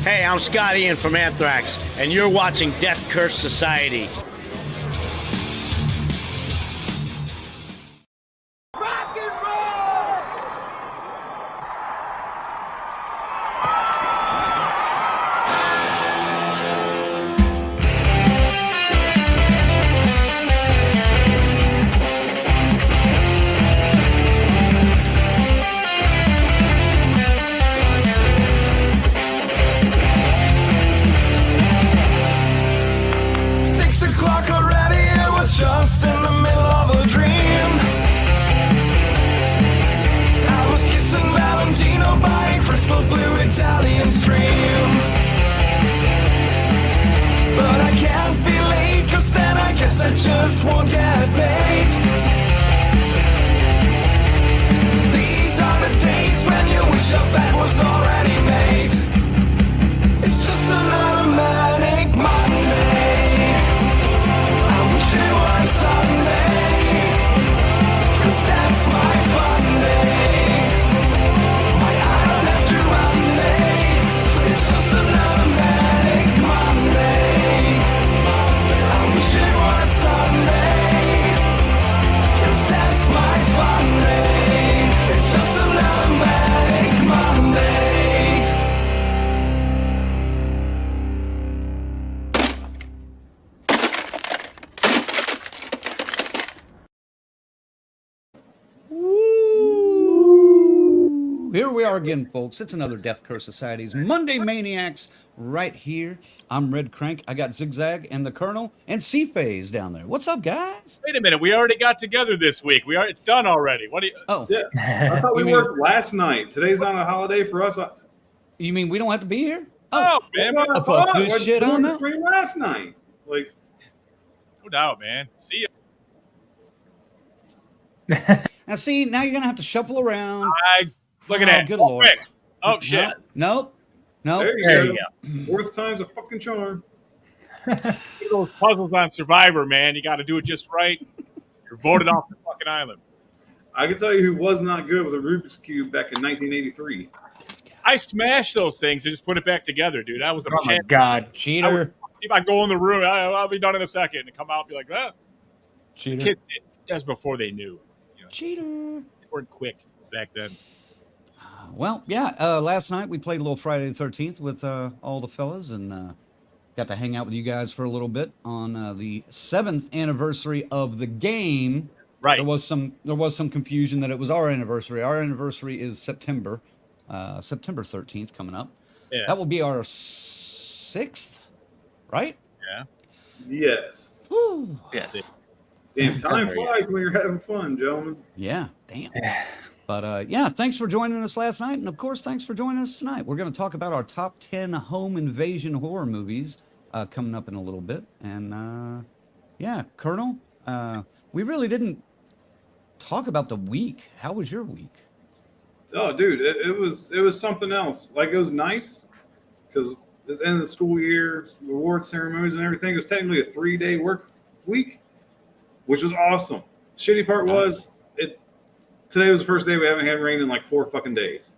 Hey, I'm Scott Ian from Anthrax, and you're watching Death Curse Society. Rock and roll! Just in the middle of a dream, I was kissing Valentino by a crystal blue Italian stream. But I can't be late, 'cause then I guess I just won't get paid. These are the days when you wish your bed was already made. It's just another manic Monday. It was Sunday, 'cause that's my fun day. I don't have to Monday, it's just another manic Monday. I wish it was Sunday, 'cause that's my fun day. It's just another manic Monday. Here we are again, folks. It's another Death Curse Society's Monday Maniacs right here. I'm Red Crank. I got Zigzag and the Colonel and C-Phase down there. What's up, guys? Wait a minute. We already got together this week. It's done already. What do you? Oh, Yeah, I thought we worked last night. Today's not a holiday for us. You mean we don't have to be here? Oh, man. I thought this shit on the that. stream last night. Like, No doubt, man. See you. Now, see, now you're going to have to shuffle around. Look at that. Good Lord. Quick. Oh, shit. Nope. there you go. Fourth time's a fucking charm. Those puzzles on Survivor, man. You got to do it just right. You're voted off the fucking island. I can tell you who was not good with a Rubik's Cube back in 1983. I smashed those things and just put it back together, dude. I was a Oh my champ. God. Cheater. If I go in the room, I'll be done in a second and come out and be like, ah. Cheater. That's before they knew. You know, Cheater. they weren't quick back then. Well, yeah, last night we played a little Friday the 13th with all the fellas and got to hang out with you guys for a little bit on the 7th anniversary of the game. Right. There was some confusion that it was our anniversary. Our anniversary is September 13th coming up. Yeah. That will be our 6th, right? Yeah. Yes. Woo. Yes. Damn, time flies when you're having fun, gentlemen. Yeah, damn. But yeah, thanks for joining us last night. And of course, thanks for joining us tonight. We're going to talk about our top 10 home invasion horror movies coming up in a little bit. And yeah, Colonel, we really didn't talk about the week. How was your week? Oh, dude, it was something else. Like, it was nice because it's the end of the school year, reward ceremonies and everything. It was technically a 3-day work week, which was awesome. Shitty part was today was the first day we haven't had rain in like 4 fucking days.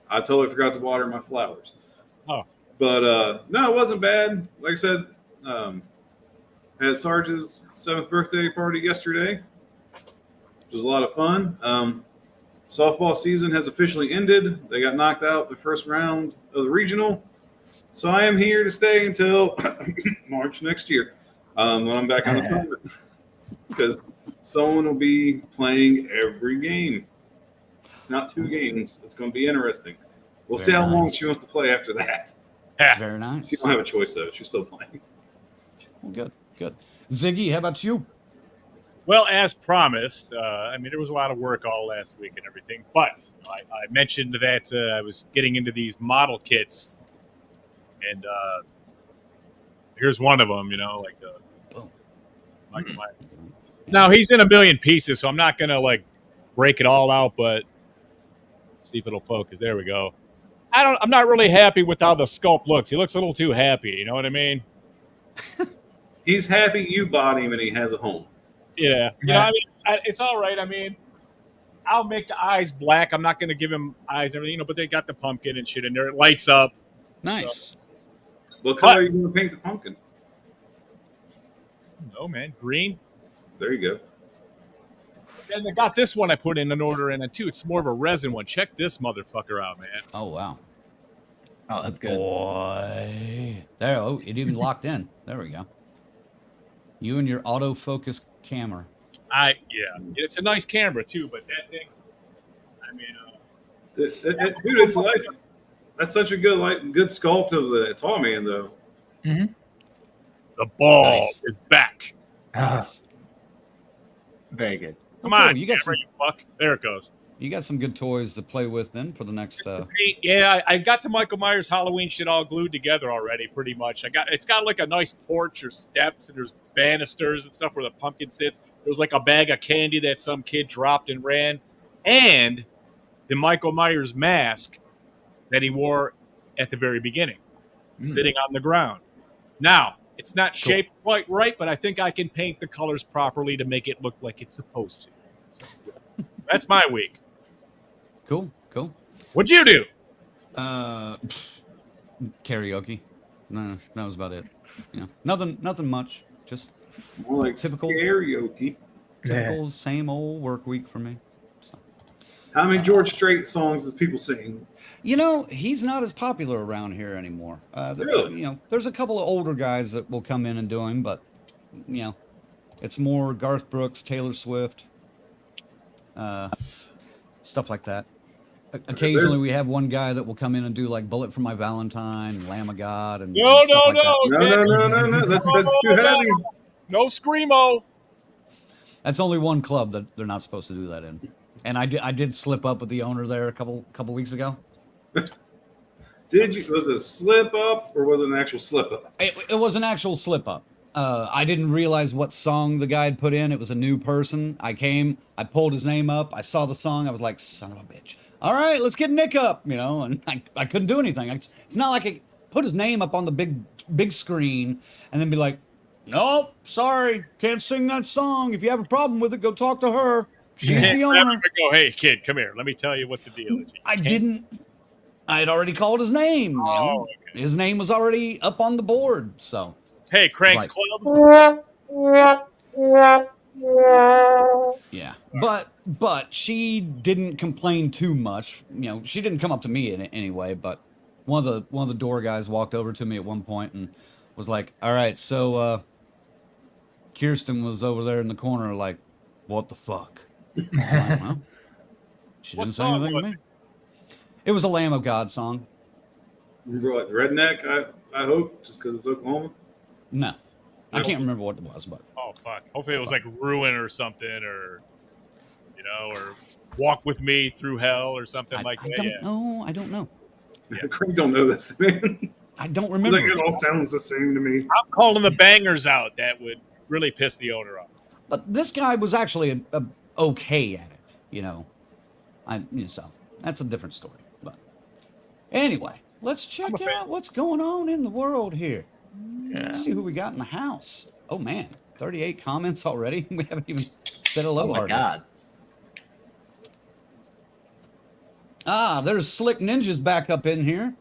I totally forgot to water my flowers. Oh. But no, it wasn't bad. Like I said, had Sarge's 7th birthday party yesterday, which was a lot of fun. Softball season has officially ended. They got knocked out the first round of the regional. So I am here to stay until March next year when I'm back on assignment. Because someone will be playing every game. Not 2 games. It's going to be interesting. We'll see how long she wants to play after that. Very nice. She don't have a choice, though. She's still playing. Well, good, good. Ziggy, how about you? Well, as promised, I mean, there was a lot of work all last week and everything, but I mentioned that I was getting into these model kits, and here's one of them, you know, like now he's in a million pieces, so I'm not going to, like, break it all out, but let's see if it'll focus. There we go. I'm not really happy with how the sculpt looks. He looks a little too happy, you know what I mean? He's happy you bought him and he has a home. Yeah. You know, I mean, it's all right. I mean, I'll make the eyes black. I'm not going to give him eyes and everything, you know, but they got the pumpkin and shit in there. It lights up. Nice. What color are you going to paint the pumpkin? No, man. Green. There you go. And I got this one I put in an order in it, too. It's more of a resin one. Check this motherfucker out, man. Oh, wow. Oh, that's good. Boy. There, oh, it even locked in. There we go. You and your autofocus camera. Yeah. It's a nice camera, too, but that thing, I mean... Dude, it's like... That's such a good sculpt of the tall man, though. Mm-hmm. The ball is back. Very good. Come Oh, cool. on, You got camera, some- you fuck. There it goes. You got some good toys to play with then for the next. Yeah, I got the Michael Myers Halloween shit all glued together already, pretty much. It's got like a nice porch or steps, and there's banisters and stuff where the pumpkin sits. There's like a bag of candy that some kid dropped and ran, and the Michael Myers mask that he wore at the very beginning, sitting on the ground. Now, it's not shaped quite right, but I think I can paint the colors properly to make it look like it's supposed to. So that's my week. Cool. What'd you do? Karaoke. No, that was about it. Yeah, nothing much. Just More like Typical. karaoke. typical same old work week for me. So. How many George Strait songs does people sing? You know, he's not as popular around here anymore. Really? You know, there's a couple of older guys that will come in and do him, but you know, it's more Garth Brooks, Taylor Swift, stuff like that. Occasionally, we have one guy that will come in and do like "Bullet for My Valentine," "Lamb of God," and No, and stuff like that. No. That's too heavy. No screamo. That's only one club that they're not supposed to do that in. And I did slip up with the owner there a couple weeks ago. Did you? Was it a slip up or was it an actual slip up? It was an actual slip up. I didn't realize what song the guy had put in. It was a new person. I pulled his name up. I saw the song. I was like, son of a bitch. All right, let's get Nick up, you know. And I couldn't do anything. It's not like I put his name up on the big screen and then be like, nope, sorry, can't sing that song. If you have a problem with it, go talk to her. She's You can't the grab him owner. and go, hey, kid, come here. Let me tell you what the deal is. I didn't. I had already called his name. You know? Okay. His name was already up on the board. So Hey, Craig's Right. Club. yeah, but she didn't complain too much. You know, she didn't come up to me anyway. But one of the door guys walked over to me at one point and was like, "All right, so Kirsten was over there in the corner, like, what the fuck?" I'm like, well, she What didn't say song anything was to me. It was a Lamb of God song. You brought redneck, I hope, just because it's Oklahoma. No, I can't remember what it was, but Oh, fuck. Hopefully it was like Ruin or something, or, you know, or Walk With Me Through Hell or something like I that. don't Yeah. know. I don't know. Craig don't know this, man. I don't He's remember. like, it all sounds the same to me. I'm calling the bangers out that would really piss the owner off. But this guy was actually okay at it, you know. So that's a different story. But anyway, let's check out what's going on in the world here. Let's see who we got in the house. Oh man, 38 comments already. We haven't even said hello. Oh my hardly. god. Ah, there's Slick Ninja's back up in here.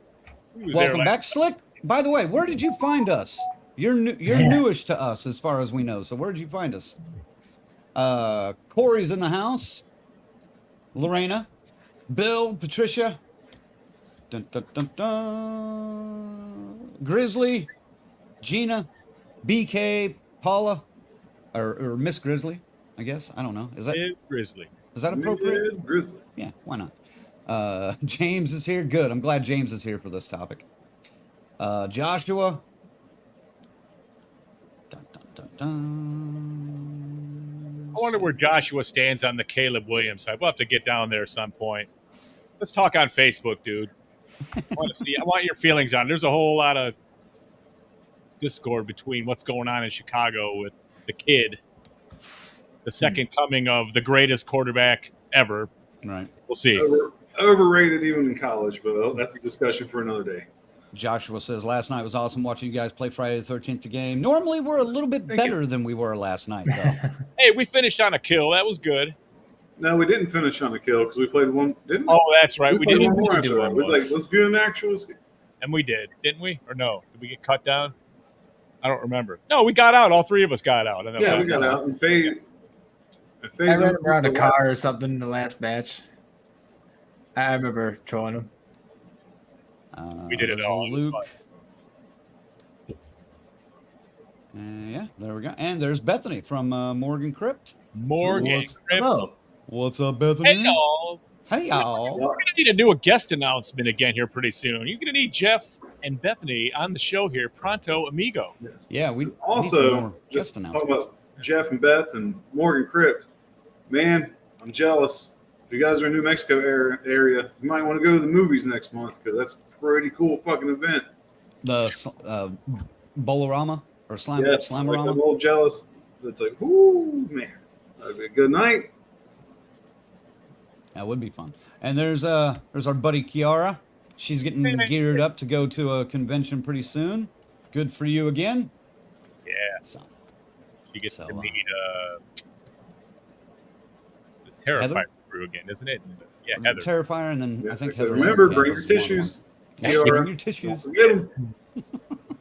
He was there Welcome like- back, Slick. By the way, where did you find us? You're newish to us as far as we know. So where did you find us? Corey's in the house. Lorena, Bill, Patricia, dun, dun, dun, dun. Grizzly, Gina, BK, Paula, or Miss Grizzly, I guess. I don't know. Is Is Grizzly. that appropriate? It is Grizzly. Yeah, why not? James is here. Good. I'm glad James is here for this topic. Joshua. Dun, dun, dun, dun. I wonder where Joshua stands on the Caleb Williams side. We'll have to get down there at some point. Let's talk on Facebook, dude. I want your feelings on it. There's a whole lot of discord between what's going on in Chicago with the kid, the second coming of the greatest quarterback ever. Right. We'll see. Overrated even in college, but that's a discussion for another day. Joshua says, last night was awesome watching you guys play Friday the 13th game. Normally, we're a little bit better than we were last night, though. Hey, we finished on a kill. That was good. No, we didn't finish on a kill because we played one, didn't we? Oh, that's right. We played didn't one more do after that. one It was more. like, let's do an actual. And we did, didn't we? Or no? Did we get cut down? I don't remember. No, we got out. All three of us got out. And then Yeah, we got out. And Faye I ran around a car or something in the last match. I remember trolling him. We did it all. It was Luke. fun. Yeah, there we go. And there's Bethany from Morgan Crypt. Morgan What's- Crypt. Hello. What's up, Bethany? Hey, y'all. Hey, y'all. We're going to need to do a guest announcement again here pretty soon. You're going to need Jeff and Bethany on the show here, pronto, amigo. Yeah, we need some Also, more just guest talking announcements. about Jeff and Beth and Morgan Crypt. Man, I'm jealous. If you guys are in New Mexico area, you might want to go to the movies next month because that's a pretty cool fucking event. The Bolorama or Slime Yes, like, I'm a Slimerama. little jealous. It's like, whoo, man. That'd be a good night. That would be fun. And there's our buddy Kiara. She's getting geared up to go to a convention pretty soon. Good for you again. Yeah. So, She gets So, to meet the Terrifier Heather? crew again, isn't it? Yeah, Heather. Terrifier, and then Yeah, I think so Heather. remember, Ann bring was your one of the tissues. ones. Yeah, Kiara. bring your tissues. Don't forget 'em.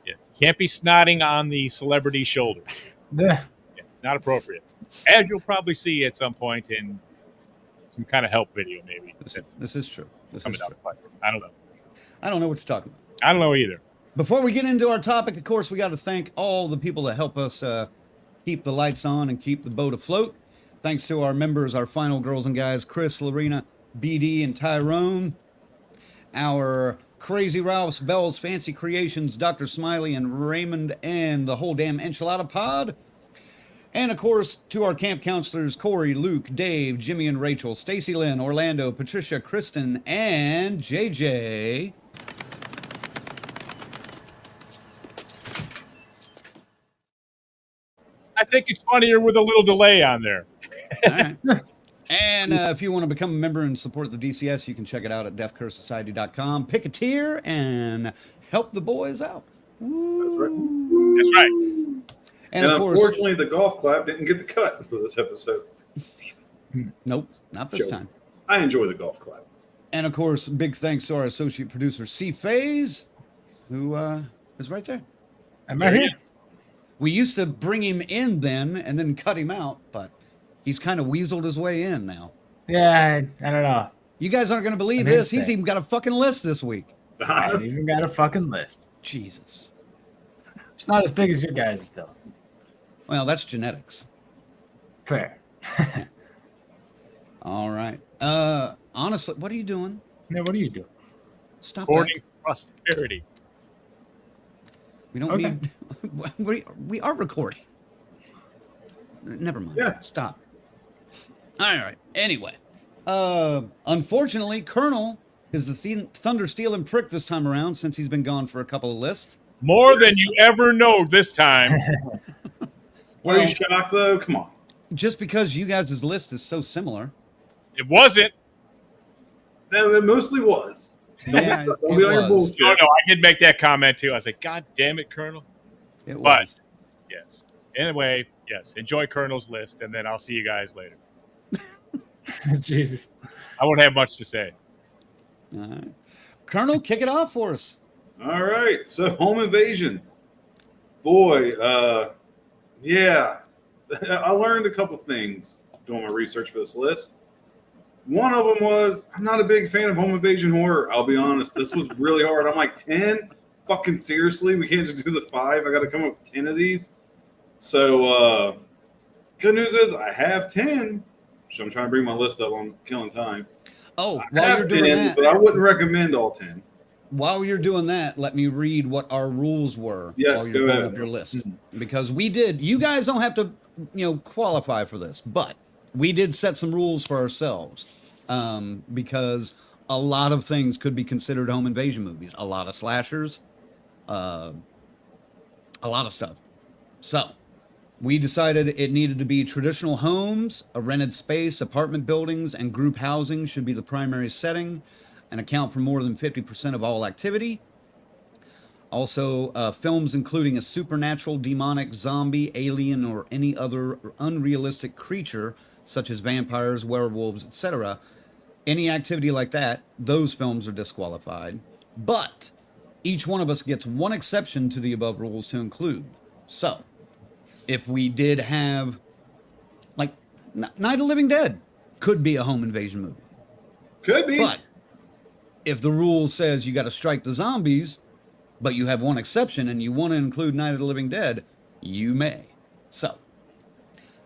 Yeah. Can't be snotting on the celebrity shoulder. Yeah. Yeah, not appropriate. As you'll probably see at some point in some kind of help video, maybe. This is true. This is Coming true. down the pipe. I don't know. I don't know what you're talking about. I don't know either. Before we get into our topic, of course, we got to thank all the people that help us keep the lights on and keep the boat afloat. Thanks to our members, our final girls and guys, Chris, Lorena, BD, and Tyrone. Our Crazy Ralph's, Bell's Fancy Creations, Dr. Smiley, and Raymond, and the whole damn enchilada pod. And of course, to our camp counselors, Corey, Luke, Dave, Jimmy and Rachel, Stacy Lynn, Orlando, Patricia, Kristen, and JJ. I think it's funnier with a little delay on there. All right. And if you want to become a member and support the DCS, you can check it out at deathcursesociety.com. Pick a tier and help the boys out. Woo. That's right. And of course, unfortunately, the golf clap didn't get the cut for this episode. nope, not this Joke. time. I enjoy the golf clap. And of course, big thanks to our associate producer, C. Faze, who is right there. Am I here? We used to bring him in then and then cut him out, but he's kind of weaseled his way in now. Yeah, I don't know. You guys aren't going to believe I this. missed He's it. even got a fucking list this week. I haven't even got a fucking list. Jesus. It's not as big as your guys' though. Well, that's genetics. Fair. All right. Honestly, what are you doing? Yeah, what do you do? Stop Hoarding that. prosperity. We don't Okay. need. We are recording. Never mind. Yeah. Stop. All right. Anyway, unfortunately, Colonel is the thunder stealing prick this time around since he's been gone for a couple of lists. More than you ever know this time. Are you shocked, though? Come on. Just because you guys' list is so similar. It wasn't. No, it mostly was. Yeah, Don't it be on your was. bullshit. No, I did make that comment too. I was like, God damn it, Colonel. It But was. yes. Anyway, yes. Enjoy Colonel's list, and then I'll see you guys later. Jesus. I won't have much to say. All right. Colonel, kick it off for us. All right. So, home invasion. Boy, yeah. I learned a couple things doing my research for this list. One of them was I'm not a big fan of home invasion horror. I'll be honest. This was really hard. I'm like, 10? Fucking seriously? We can't just do the 5. I got to come up with 10 of these. So, good news is I have 10. So I'm trying to bring my list up on killing time. Oh, I while have you're doing 10, that, but I wouldn't recommend all 10. while you're doing that, let me read what our rules were. Yes, while go you're pulling ahead. up your list, because we did. You guys don't have to, qualify for this, but we did set some rules for ourselves, because a lot of things could be considered home invasion movies. A lot of slashers, a lot of stuff. So we decided it needed to be traditional homes, a rented space, apartment buildings, and group housing should be the primary setting and account for more than 50% of all activity. Also, films including a supernatural, demonic, zombie, alien, or any other unrealistic creature, such as vampires, werewolves, etc. Any activity like that, those films are disqualified. But each one of us gets one exception to the above rules to include. So, if we did have, like, Night of the Living Dead could be a home invasion movie. Could be. But if the rule says you got to strike the zombies, but you have one exception and you want to include Night of the Living Dead, you may. So,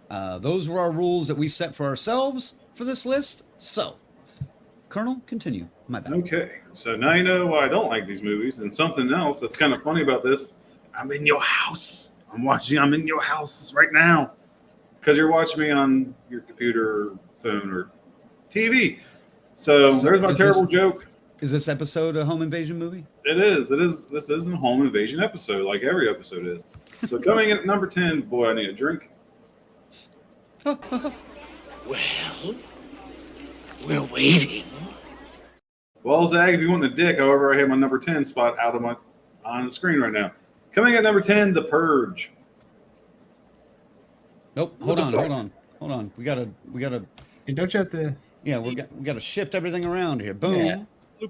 those were our rules that we set for ourselves for this list. So, Colonel, continue. My bad. Okay, so now you know why I don't like these movies. And something else that's kind of funny about this, I'm in your house. I'm in your house right now. Because you're watching me on your computer, phone, or TV. So there's my terrible joke. Is this episode a home invasion movie? It is. This is a home invasion episode, like every episode is. So coming in at number 10, boy, I need a drink. Well, we're waiting. Well, Zag, if you want the dick, however, I have my number 10 spot on the screen right now. Coming at number 10, The Purge. Nope. Hold on. We gotta. Don't you have to? Yeah, we gotta shift everything around here. Boom. Yeah.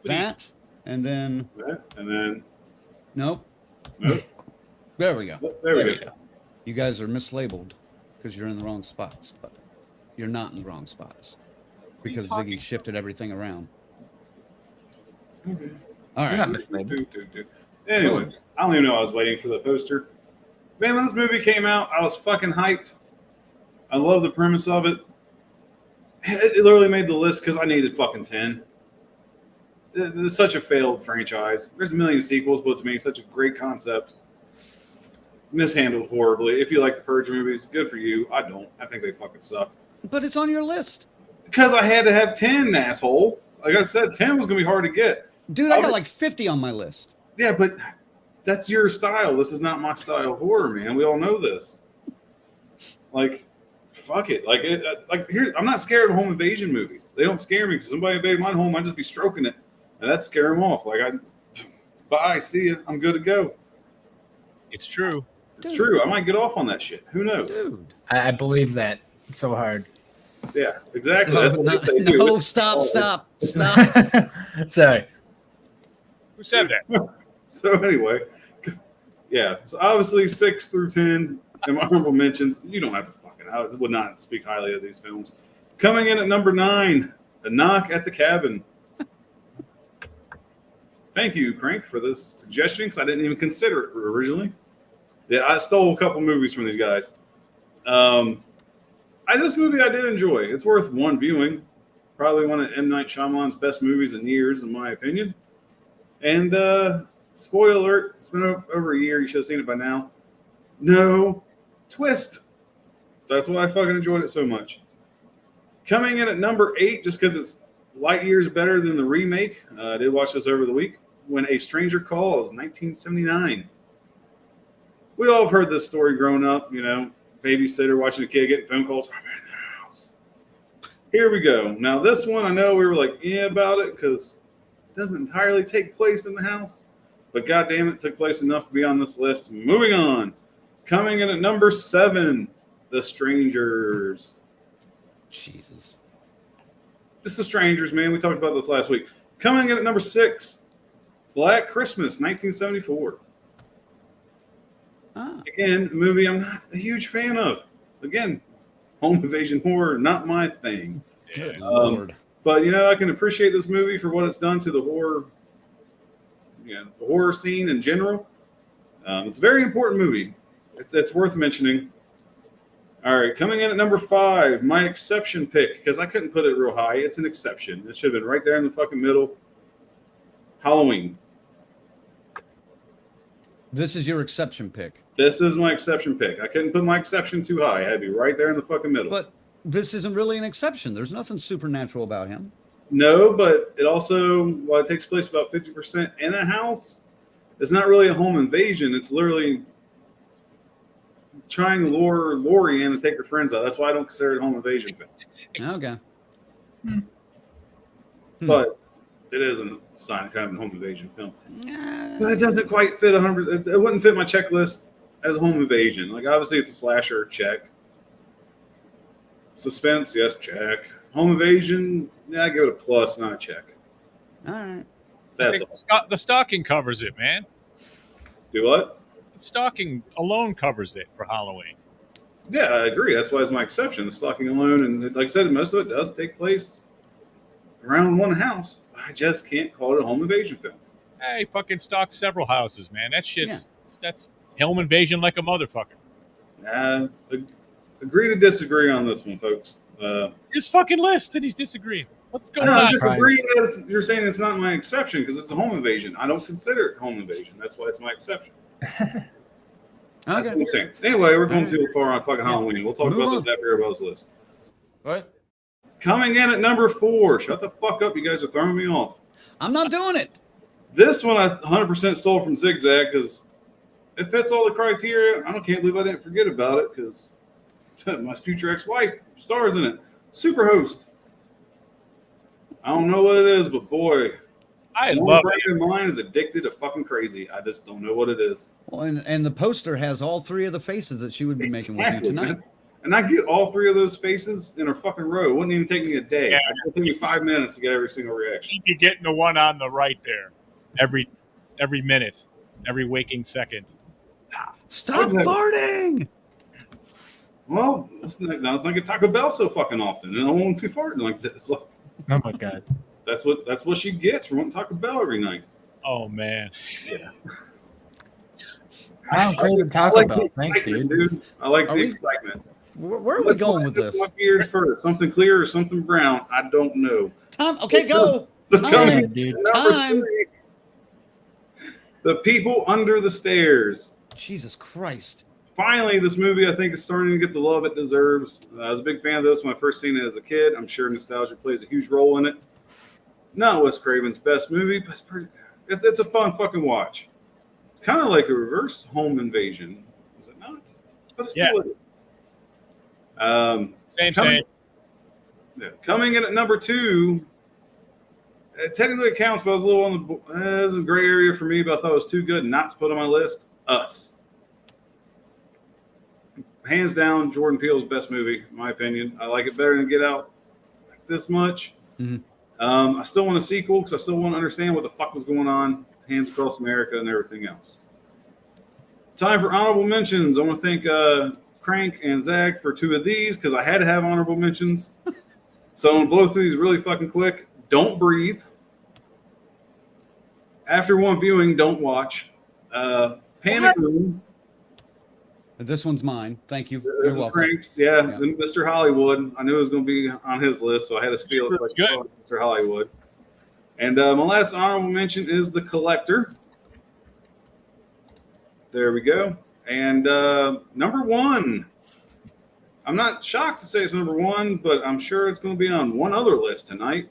That, and then. And then. Nope. Nope. There we go. There we go. You guys are mislabeled because you're in the wrong spots, but you're not in the wrong spots because Ziggy shifted everything around. Okay. All You're not right. mislabeled. Anyway, I don't even know I was waiting for the poster. Man, when this movie came out, I was fucking hyped. I love the premise of it. It literally made the list because I needed fucking 10. It's such a failed franchise. There's a million sequels, but to me, it's such a great concept. Mishandled horribly. If you like the Purge movies, good for you. I don't. I think they fucking suck. But it's on your list. Because I had to have 10, asshole. Like I said, 10 was going to be hard to get. Dude, I got like 50 on my list. Yeah, but that's your style. This is not my style of horror, man. We all know this. Like, fuck it. Like here, I'm not scared of home invasion movies. They don't scare me because somebody invaded my home, I'd just be stroking it, and that'd scare them off. Bye, see ya. I'm good to go. It's true. It's true. I might get off on that shit. Who knows? Dude. I believe that so hard. Yeah, exactly. That's what they say too. No, stop. Sorry. Who said that? So anyway, yeah. So obviously 6 through 10 and my honorable mentions. You don't have to fucking. I would not speak highly of these films. Coming in at number 9, The Knock at the Cabin. Thank you, Crank, for this suggestion because I didn't even consider it originally. Yeah, I stole a couple movies from these guys. This movie I did enjoy. It's worth one viewing. Probably one of M. Night Shyamalan's best movies in years, in my opinion. And spoiler alert, it's been over a year. You should have seen it by now. No twist. That's why I fucking enjoyed it so much. Coming in at number 8, just because it's light years better than the remake. I did watch this over the week. When a Stranger Calls, 1979. We all have heard this story growing up, you know, babysitter watching a kid getting phone calls. I'm in the house. Here we go. Now, this one, I know we were like, yeah, about it because it doesn't entirely take place in the house. But goddamn it, took place enough to be on this list. Moving on. Coming in at number 7, The Strangers. Jesus. This is The Strangers, man. We talked about this last week. Coming in at number 6, Black Christmas, 1974. Again, a movie I'm not a huge fan of. Again, home invasion horror, not my thing. Good Lord. But, you know, I can appreciate this movie for what it's done to the horror, the horror scene in general. It's a very important movie. It's worth mentioning. All right, coming in at number 5, my exception pick, because I couldn't put it real high. It's an exception. It should have been right there in the fucking middle. Halloween. This is your exception pick. This is my exception pick. I couldn't put my exception too high. It had to be right there in the fucking middle. But this isn't really an exception. There's nothing supernatural about him. No, but it also, while it takes place about 50% in a house, it's not really a home invasion. It's literally trying to lure Lori in and take her friends out. That's why I don't consider it a home invasion film. Okay. But it is a kind of a home invasion film. But it doesn't quite fit 100%. It wouldn't fit my checklist as a home invasion. Like, obviously, it's a slasher, check. Suspense, yes, check. Home invasion, yeah, I give it a plus, not a check. All right. I That's think all. the stocking covers it, man. Do what? The stocking alone covers it for Halloween. Yeah, I agree. That's why it's my exception. The stalking alone, and like I said, most of it does take place around one house. I just can't call it a home invasion film. Hey, fucking stalk several houses, man. That shit's that's home invasion like a motherfucker. Agree to disagree on this one, folks. His fucking list, and he's disagreeing. What's going No, I'm on? disagreeing that you're saying it's not my exception because it's a home invasion. I don't consider it home invasion. That's why it's my exception. That's what I'm saying. Anyway, we're going too far on fucking Halloween. We'll talk about this after everybody's list. What? Coming in at number 4. Shut the fuck up. You guys are throwing me off. I'm not doing it. This one I 100% stole from Zigzag because it fits all the criteria. I can't believe I didn't forget about it because my future ex-wife stars in it. Superhost. I don't know what it is, but boy, I love it. Mine is addicted to fucking crazy. I just don't know what it is. Well, and the poster has all 3 of the faces that she would be making with you tonight. Man. And I get all 3 of those faces in a fucking row. It wouldn't even take me a day. Yeah. It would take me 5 minutes to get every single reaction. You'd be getting the one on the right there every minute, every waking second. Stop farting! Well, let's not get Taco Bell so fucking often, and I won't be farting like this. Like, Oh my god. that's what she gets from wanting Taco Bell every night. Oh man. Yeah. I don't crave Taco Bell. Thanks, dude. I like the excitement. Where are we going with this? What gears first? Something clear or something brown? I don't know. Time. Okay, go. So Time, coming dude. at number Time. 3, The People Under the Stairs. Jesus Christ. Finally, this movie I think is starting to get the love it deserves. I was a big fan of this when I first seen it as a kid. I'm sure nostalgia plays a huge role in it. Not Wes Craven's best movie, but it's a fun fucking watch. It's kind of like a reverse home invasion, is it not? But it's still Same. Coming in at number 2. Technically it counts, but I was a little on the. It was a gray area for me, but I thought it was too good not to put on my list. Us. Hands down, Jordan Peele's best movie, in my opinion. I like it better than Get Out this much. Mm-hmm. I still want a sequel because I still want to understand what the fuck was going on, Hands Across America and everything else. Time for honorable mentions. I want to thank Crank and Zach for 2 of these because I had to have honorable mentions. So I'm going to blow through these really fucking quick. Don't Breathe. After one viewing, don't watch. Panic Room. This one's mine. Thank you. This You're is welcome. Cranks, yeah. And Mr. Hollywood. I knew it was going to be on his list, so I had to steal it. That's good. Mr. Hollywood. And my last honorable mention is The Collector. There we go. And number 1. I'm not shocked to say it's number 1, but I'm sure it's going to be on one other list tonight.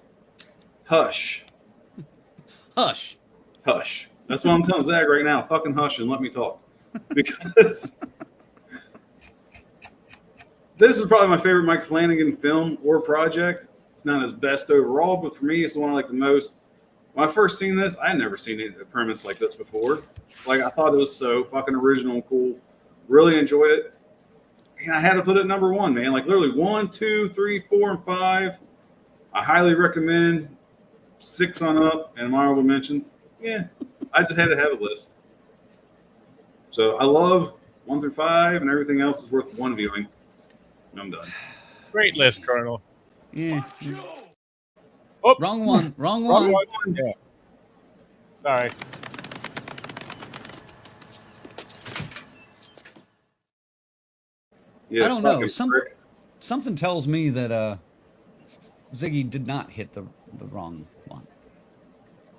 Hush. Hush. Hush. That's what I'm telling Zach right now. Fucking hush and let me talk. Because this is probably my favorite Mike Flanagan film or project. It's not his best overall, but for me, it's the one I like the most. When I first seen this, I had never seen a premise like this before. Like, I thought it was so fucking original and cool. Really enjoyed it. And I had to put it number 1, man. Like, literally 1, 2, 3, 4, and 5. I highly recommend 6 on up and honorable mentions. Yeah, I just had to have a list. So I love 1 through 5, and everything else is worth 1 viewing. I'm done. Great list, Colonel. Yeah. Oops. Wrong one. Wrong Wrong one. one. Yeah. Sorry. Yeah, I don't know. fucking prick. Something tells me that Ziggy did not hit the wrong one.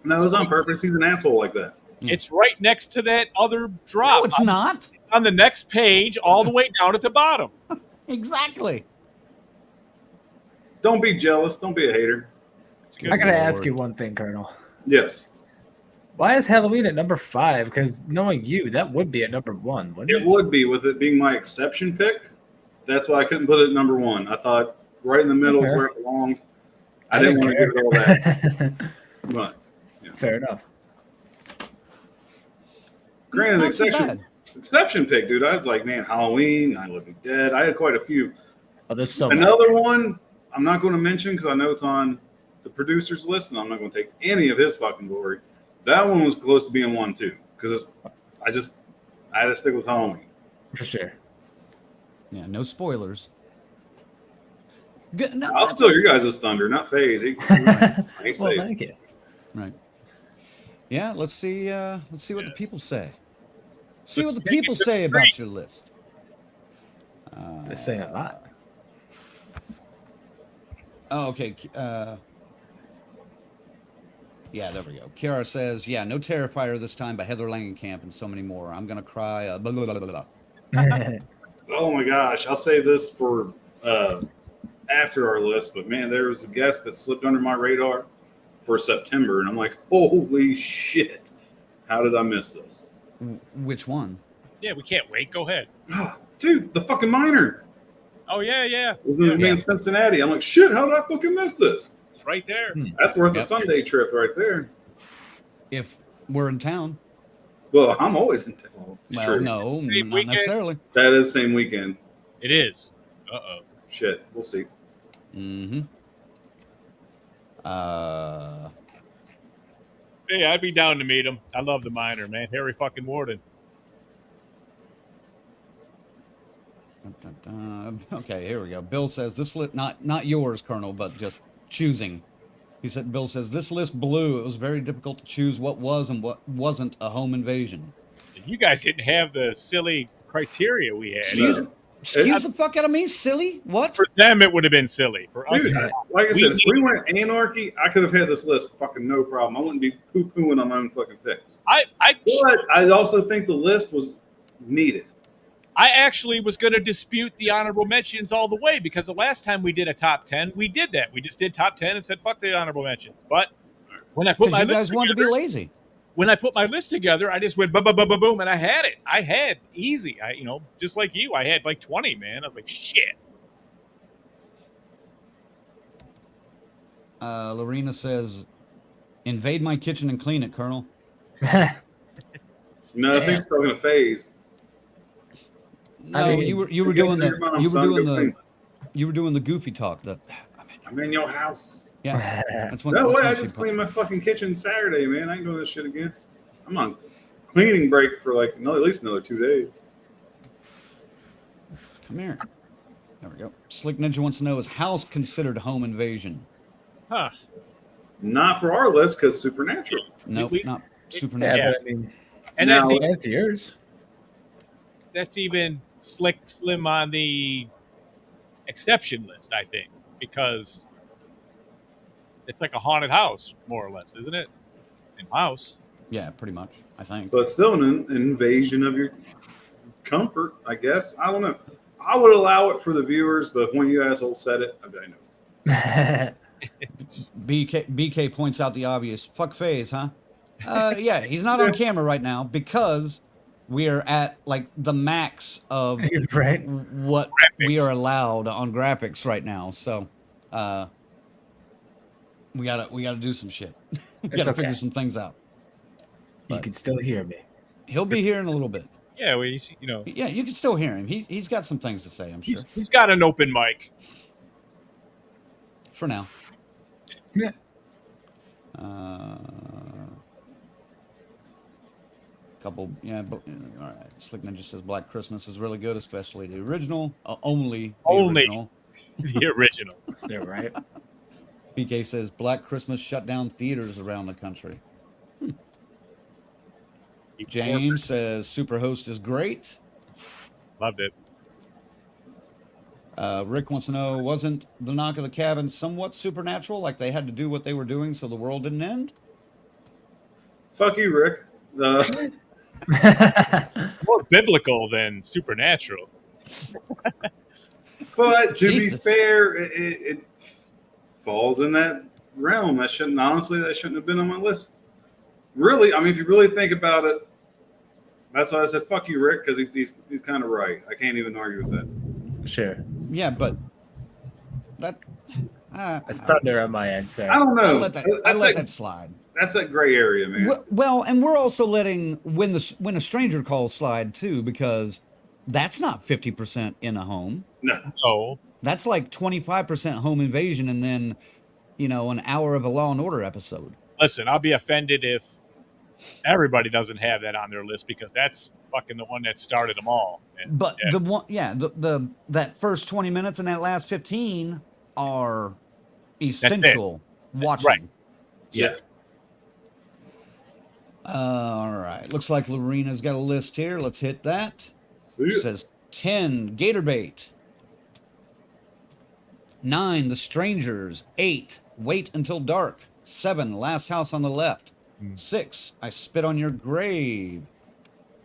No, it was on purpose. He's an asshole like that. It's right next to that other drop. No, it's not. It's on the next page, all the way down at the bottom. Exactly. Don't be jealous. Don't be a hater. It's good. I gotta ask you one thing, Colonel. Yes. Why is Halloween at number 5? Because knowing you, that would be at number 1, wouldn't It it? would be, with it being my exception pick. That's why I couldn't put it at number 1. I thought right in the middle is Okay. where it belonged. I didn't want to give it all that. But Fair enough. granted, Not too exception pick, dude. I was like, man, Halloween, Night of the Living Dead. I had quite a few. Oh, there's so many. Another one I'm not going to mention because I know it's on the producer's list, and I'm not going to take any of his fucking glory. That one was close to being 1 too, because I had to stick with Halloween. For sure. Yeah, no spoilers. Good, no, I'll steal your guys' thunder, not Faye's. Well, thank you. Right. Yeah, let's see what the people say. See Let's what the take it people to the say about streets. your list. They're saying a lot. Oh, okay. Yeah, there we go. Kiara says, yeah, no Terrifier this time by Heather Langenkamp and so many more. I'm going to cry. Blah, blah, blah, blah, blah. Oh my gosh, I'll save this for after our list. But man, there was a guest that slipped under my radar for September, and I'm like, holy shit, how did I miss this? Which one? Yeah, we can't wait. Go ahead. Dude, the fucking Miner Oh yeah. was in Cincinnati. I'm like, shit, how did I fucking miss this? It's right there. That's worth a Yep. Sunday trip right there. If we're in town. Well, I'm always in town. It's Well, true. no, Same not weekend. necessarily. That is same weekend. It is. Uh-oh. Shit, we'll see. Mm-hmm. Hey, I'd be down to meet him. I love the Miner, man. Harry fucking Warden. Okay, here we go. Bill says this list, not yours, Colonel, but just choosing. He said, Bill says this list blew. It was very difficult to choose what was and what wasn't a home invasion. You guys didn't have the silly criteria we had. Excuse the fuck out of me, silly. What? For them, it would have been silly. For us, Dude, it's- like I we said, if we need- went anarchy, I could have had this list fucking no problem. I wouldn't be poo-pooing on my own fucking picks. I But I also think the list was needed. actually was going to dispute the honorable mentions all the way because the last time we did a top 10, we did that. We just did top 10 and said, fuck the honorable mentions. But when I put Because my you list guys wanted to be together- lazy. when I put my list together, I just went boom, boom, boom, boom, boom, and I had it. I had easy. Just like you, I had like 20, man. I was like, shit. Lorena says, invade my kitchen and clean it, Colonel. No, I think Damn. it's probably going to phase. No, I mean, you were Get doing to your mom, you were son, doing go the clean. you were doing the goofy talk. I'm in your house. Yeah, that's when. No that's way, when I she just put- cleaned my fucking kitchen Saturday, man. I ain't doing this shit again. I'm on cleaning break for like at least another 2 days. Come here. There we go. Slick Ninja wants to know, is house considered home invasion? Huh. Not for our list because supernatural. Nope, we- not Yeah, supernatural. but I mean, And Now- that's yours. that's even slim on the exception list, I think, because it's like a haunted house, more or less, isn't it? In house. Yeah, pretty much. I think. But still an invasion of your comfort, I guess. I don't know. I would allow it for the viewers, but when you assholes said it, I know. BK points out the obvious. Fuck phase, huh? Yeah, he's not on camera right now because we are at like the max of Right. what we Graphics. are allowed on graphics right now. So we gotta do some shit. We It's gotta okay. figure some things out. You can still hear me. He'll be here in a little bit. Yeah, well, Yeah, you can still hear him. He's got some things to say, I'm sure. he's got an open mic. For now. Yeah. Couple, yeah, but all right. Slick Ninja says Black Christmas is really good, especially the original. Only the Only. original. The original. They're right. BK says Black Christmas shut down theaters around the country. James says Superhost is great. Loved it. Rick wants to know, wasn't the knock of the cabin somewhat supernatural? Like they had to do what they were doing so the world didn't end? Fuck you, Rick. More biblical than supernatural. But to be Jesus. fair, it falls in that realm. That shouldn't have been on my list. Really, I mean, if you really think about it, that's why I said fuck you, Rick, because he's kind of right. I can't even argue with that. Sure. Yeah, but that It's thunder on my end, sir. I don't I know. let that That's that slide. That's that gray area, man. Well, and we're also letting when a stranger calls slide too, because that's not 50% in a home. No. That's like 25% home invasion, and then an hour of a Law and Order episode. Listen, I'll be offended if Everybody doesn't have that on their list because that's fucking the one that started them all. And, But yeah. the one, yeah, the that first 20 minutes and that last 15 are essential watching. Right. Yeah. All right. Looks like Lorena's got a list here. Let's hit that. See It ya. says 10, Gator Bait. 9, The Strangers. 8, Wait Until Dark. 7, Last House on the Left. 6, I Spit on Your Grave.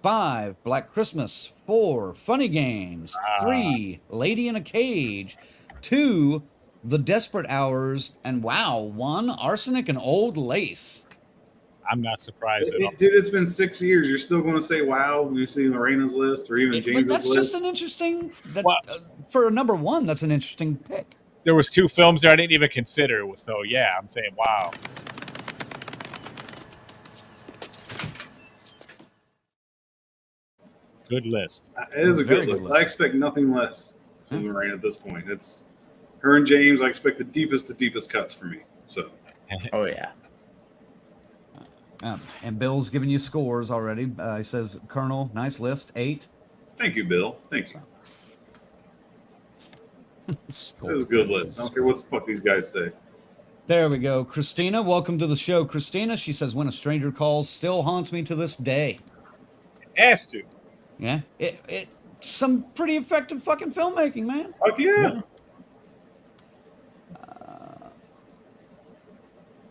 5, Black Christmas. 4, Funny Games. 3, Lady in a Cage. 2, The Desperate Hours. And wow, 1, Arsenic and Old Lace. I'm not surprised at all. Dude, it's been 6 years. You're still going to say wow when you see Lorena's list or even But James's that's list? just an interesting. That's, Well- for a number 1, that's an interesting pick. There was 2 films there I didn't even consider. So yeah, I'm saying wow. Good list. It is a Very good good list. list. I expect nothing less from Lorena at this point. It's her and James. I expect the deepest cuts for me. So Oh yeah. And Bill's giving you scores already. He says, Colonel, nice list. 8. thank you, Bill. Thank you. That Score. was a good list. I don't care what the fuck these guys say. There we go. Christina, welcome to the show. Christina, she says, When a Stranger Calls still haunts me to this day. Has to. Yeah. It some pretty effective fucking filmmaking, man. Fuck yeah.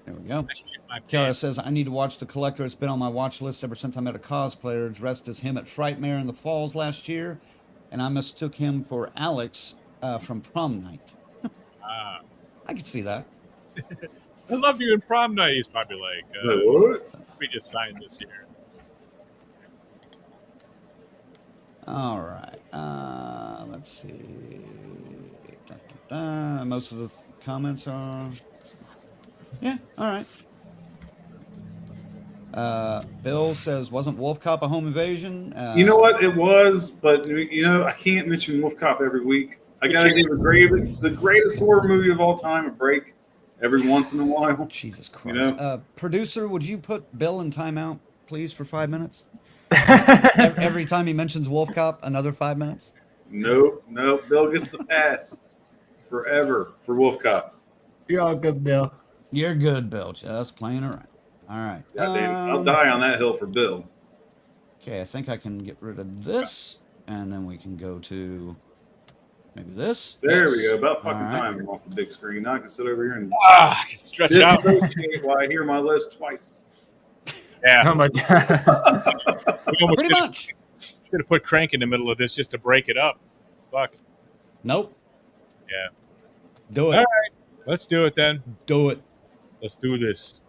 There we go. I shit my Kara pants. says, I need to watch The Collector. It's been on my watch list ever since I met a cosplayer dressed as him at Frightmare in the Falls last year, and I mistook him for Alex from Prom Night. Ah. I could see that. I love you in Prom Night. He's probably like, Wait, what? let me just sign this here. All right. Let's see. Most of the comments are... Yeah, all right. Bill says, wasn't Wolf Cop a home invasion? You know what? It was, but I can't mention Wolf Cop every week. I gotta give the greatest horror movie of all time a break every once in a while. Jesus Christ. know? Producer, would you put Bill in timeout, please, for 5 minutes? Every time he mentions Wolf Cop, another 5 minutes? Nope. Bill gets the pass forever for Wolf Cop. You're all good, Bill. You're good, Bill. Just playing around. All right. God damn it. I'll die on that hill for Bill. Okay, I think I can get rid of this, and then we can go to maybe this. There Yes. we go. About fucking All right. time I'm off the big screen. Now I can sit over here and Ah, I can stretch out. dissociate while I hear my list twice. Yeah. Oh my god. We almost Pretty much. should have put Crank in the middle of this just to break it up. Fuck. Nope. Yeah. Do it. All right. Let's do it then. Do it. Let's do this.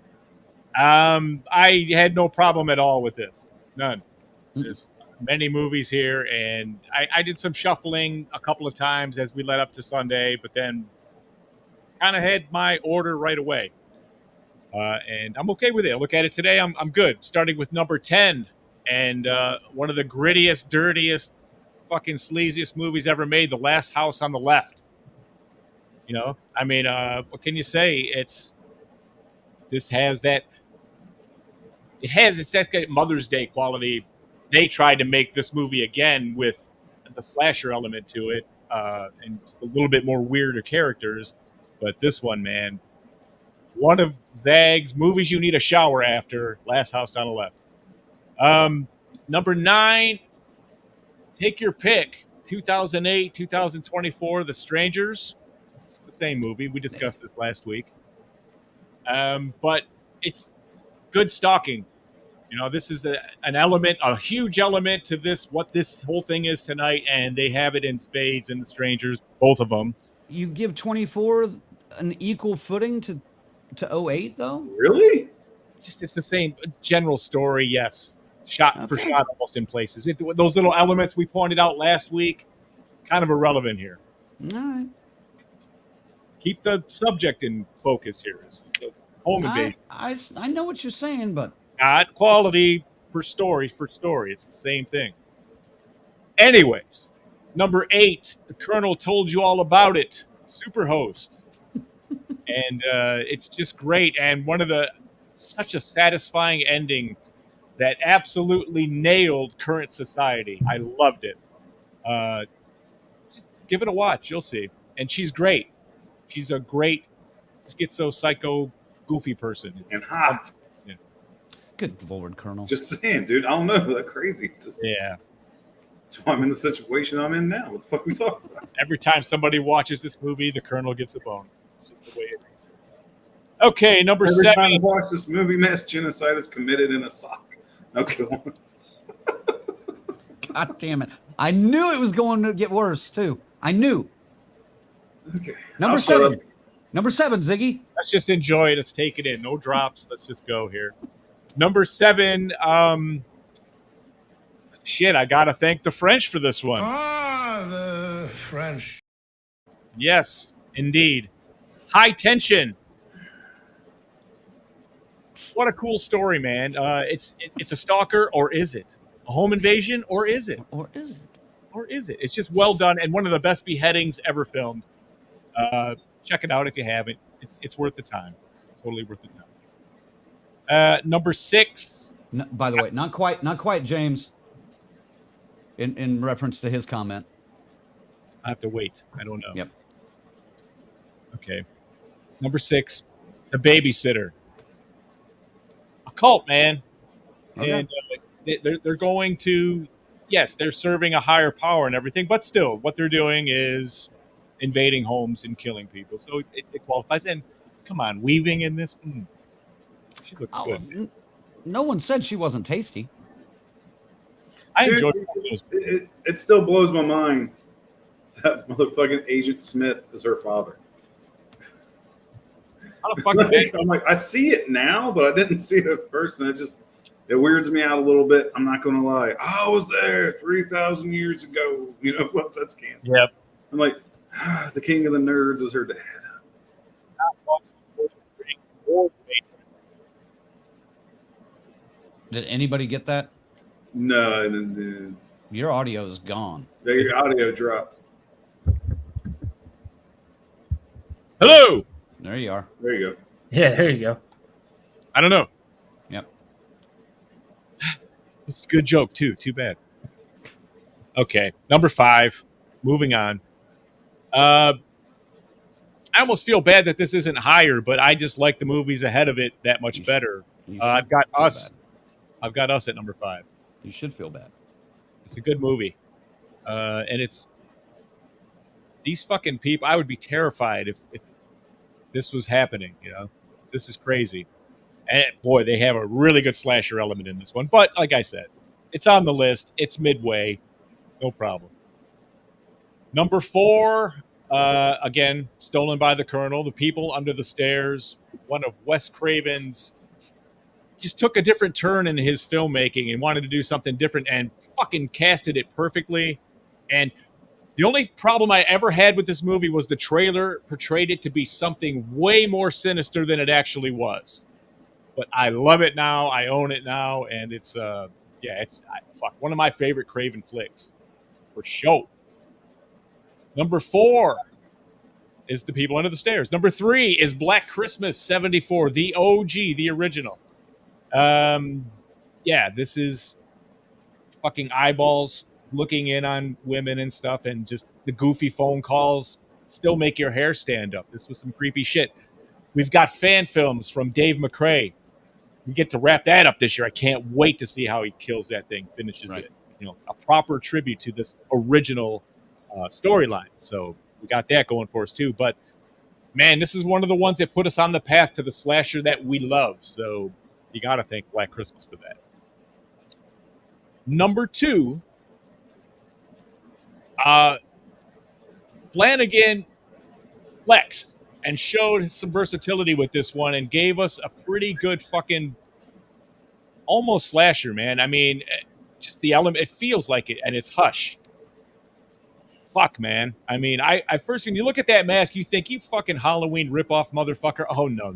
I had no problem at all with this. None. There's many movies here, and I did some shuffling a couple of times as we led up to Sunday, but then kind of had my order right away. And I'm okay with it. I look at it today, I'm good. Starting with number 10, and one of the grittiest, dirtiest, fucking sleaziest movies ever made, The Last House on the Left. You know, I mean, what can you say? It's that Mother's Day quality. They tried to make this movie again with the slasher element to it, and just a little bit more weirder characters. But this one, man, one of Zag's movies you need a shower after. Last House on the Left. Number 9, take your pick. 2008, 2024, The Strangers. It's the same movie. We discussed this last week. But it's good stalking. You know, this is an element, a huge element to this, what this whole thing is tonight, and they have it in spades in The Strangers, both of them. You give 24 an equal footing to 08, though? Really? It's the same general story, yes. Shot for Okay. shot almost in places. Those little elements we pointed out last week, kind of irrelevant here. All right. Keep the subject in focus here. It's the home invasion. I know what you're saying, but Not quality for story. It's the same thing. Anyways, number 8, the Colonel told you all about it. Superhost. And it's just great. And such a satisfying ending that absolutely nailed current society. I loved it. Just give it a watch. You'll see. And she's great. She's a great schizo, psycho, goofy person. And hot. Yeah. Good Lord, Colonel. Just saying, dude. I don't know. That's crazy. Yeah. That's why I'm in the situation I'm in now. What the fuck are we talking about? Every time somebody watches this movie, the Colonel gets a bone. It's just the way it is. Okay, number Every time I 7. watch this movie, mass genocide is committed in a sock. Okay. God damn it. I knew it was going to get worse, too. I knew. Okay. Number I'll shut 7. up. Number 7, Ziggy. Let's just enjoy it. Let's take it in. No drops. Let's just go here. Number 7. Shit, I gotta thank the French for this one. The French. Yes, indeed. High Tension. What a cool story, man. It's a stalker, or is it? A home invasion, or is it? Or is it? Or is it? It's just well done and one of the best beheadings ever filmed. Check it out if you haven't. It's worth the time. Totally worth the time. Number 6. No, by the way, not quite, James. In reference to his comment. I have to wait. I don't know. Yep. Okay. Number 6, The Babysitter. A cult, man. Okay. And they're going to, yes, they're serving a higher power and everything, but still, what they're doing is invading homes and killing people. So it qualifies. And come on, Weaving in this, she looks good. No one said she wasn't tasty. I Dude, enjoyed those. It still blows my mind that motherfucking Agent Smith is her father. How the fuck did I'm like, I see it now, but I didn't see it at first, and it weirds me out a little bit. I'm not going to lie. I was there 3,000 years ago. You know what? That's canon. Yep. I'm like, the king of the nerds is her dad. Did anybody get that? No, I didn't do. Your audio is gone. There's audio drop. Hello. There you are. There you go. Yeah, there you go. I don't know. Yep. It's a good joke too. Too bad. Okay, number 5. Moving on. I almost feel bad that this isn't higher, but I just like the movies ahead of it that much better. I've got Us. I've got Us at number 5. You should feel bad. It's a good movie, and it's these fucking people. I would be terrified if this was happening. You know, this is crazy. And boy, they have a really good slasher element in this one. But like I said, it's on the list. It's midway. No problem. Number 4, again, Stolen by the Colonel, The People Under the Stairs, one of Wes Craven's, just took a different turn in his filmmaking and wanted to do something different and fucking casted it perfectly. And the only problem I ever had with this movie was the trailer portrayed it to be something way more sinister than it actually was. But I love it now. I own it now. And it's, one of my favorite Craven flicks. For sure. Number 4 is The People Under the Stairs. Number 3 is Black Christmas 74, the OG, the original. This is fucking eyeballs looking in on women and stuff, and just the goofy phone calls still make your hair stand up. This was some creepy shit. We've got fan films from Dave McRae. We get to wrap that up this year. I can't wait to see how he kills that thing, finishes it. You know, a proper tribute to this original storyline. So we got that going for us too. But man, this is one of the ones that put us on the path to the slasher that we love. So you got to thank Black Christmas for that. Number 2, Flanagan flexed and showed some versatility with this one and gave us a pretty good fucking almost slasher, man. I mean, just the element, it feels like it, and it's Hush. Fuck, man. I mean, I first, when you look at that mask, you think, you fucking Halloween ripoff motherfucker. Oh, no.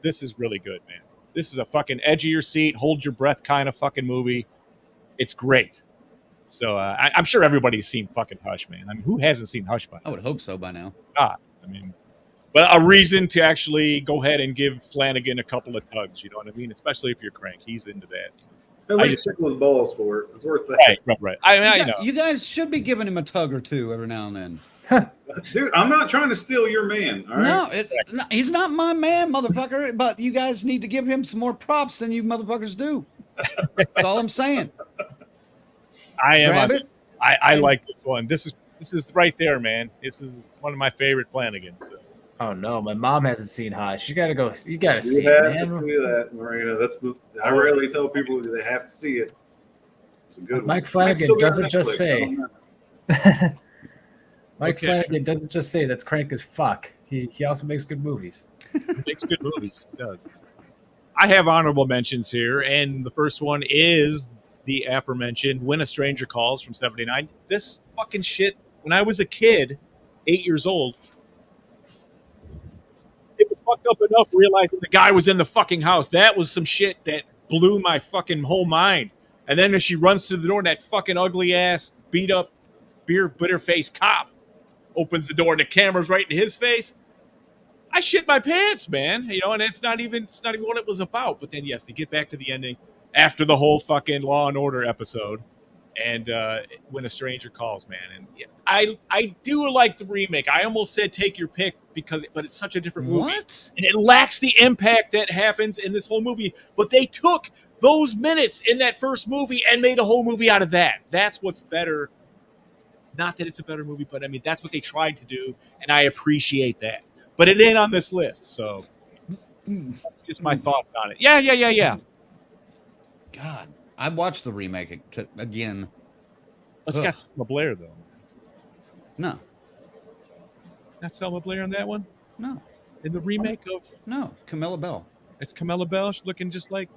This is really good, man. This is a fucking edge of your seat, hold your breath kind of fucking movie. It's great. So I'm sure everybody's seen fucking Hush, man. I mean, who hasn't seen Hush by now? I would hope so by now. God, I mean, but a reason to actually go ahead and give Flanagan a couple of tugs, you know what I mean? Especially if you're crank. He's into that. At least tickle his balls for it. It's worth that. Right. I mean, You, know. you guys should be giving him a tug or two every now and then. Dude, I'm not trying to steal your man. All right? No, he's not my man, motherfucker. But you guys need to give him some more props than you motherfuckers do. That's all I'm saying. I like this one. This is right there, man. This is one of my favorite Flanagans. So. Oh no, my mom hasn't seen Hush. You gotta go. You gotta You see have it, to man. see that, Marina. I rarely tell people they have to see it. It's a good Mike one. Flanagan doesn't just Netflix, say. Mike Okay, Flanagan doesn't just say that's crank as fuck. He also makes good movies. He makes good movies. He does. I have honorable mentions here, and the first one is the aforementioned When a Stranger Calls from '79. This fucking shit, when I was a kid, 8 years old, it was fucked up enough realizing the guy was in the fucking house. That was some shit that blew my fucking whole mind. And then as she runs to the door, and that fucking ugly ass, beat up, bitter faced cop opens the door, and the camera's right in his face. I shit my pants, man. You know, and it's not even what it was about. But then, yes, to get back to the ending after the whole fucking Law and Order episode, and When a Stranger Calls, man. And yeah, I do like the remake. I almost said take your pick but it's such a different movie. What? And it lacks the impact that happens in this whole movie. But they took those minutes in that first movie and made a whole movie out of that. That's what's better. Not that it's a better movie, but I mean, that's what they tried to do, and I appreciate that. But it ain't on this list, so that's just my thoughts on it. Yeah. God, I watched the remake again. It's got Selma Blair, though. No, Not Selma Blair in that one? no, In the remake of... no. Camilla Bell, It's Camilla Bell. She's looking just like...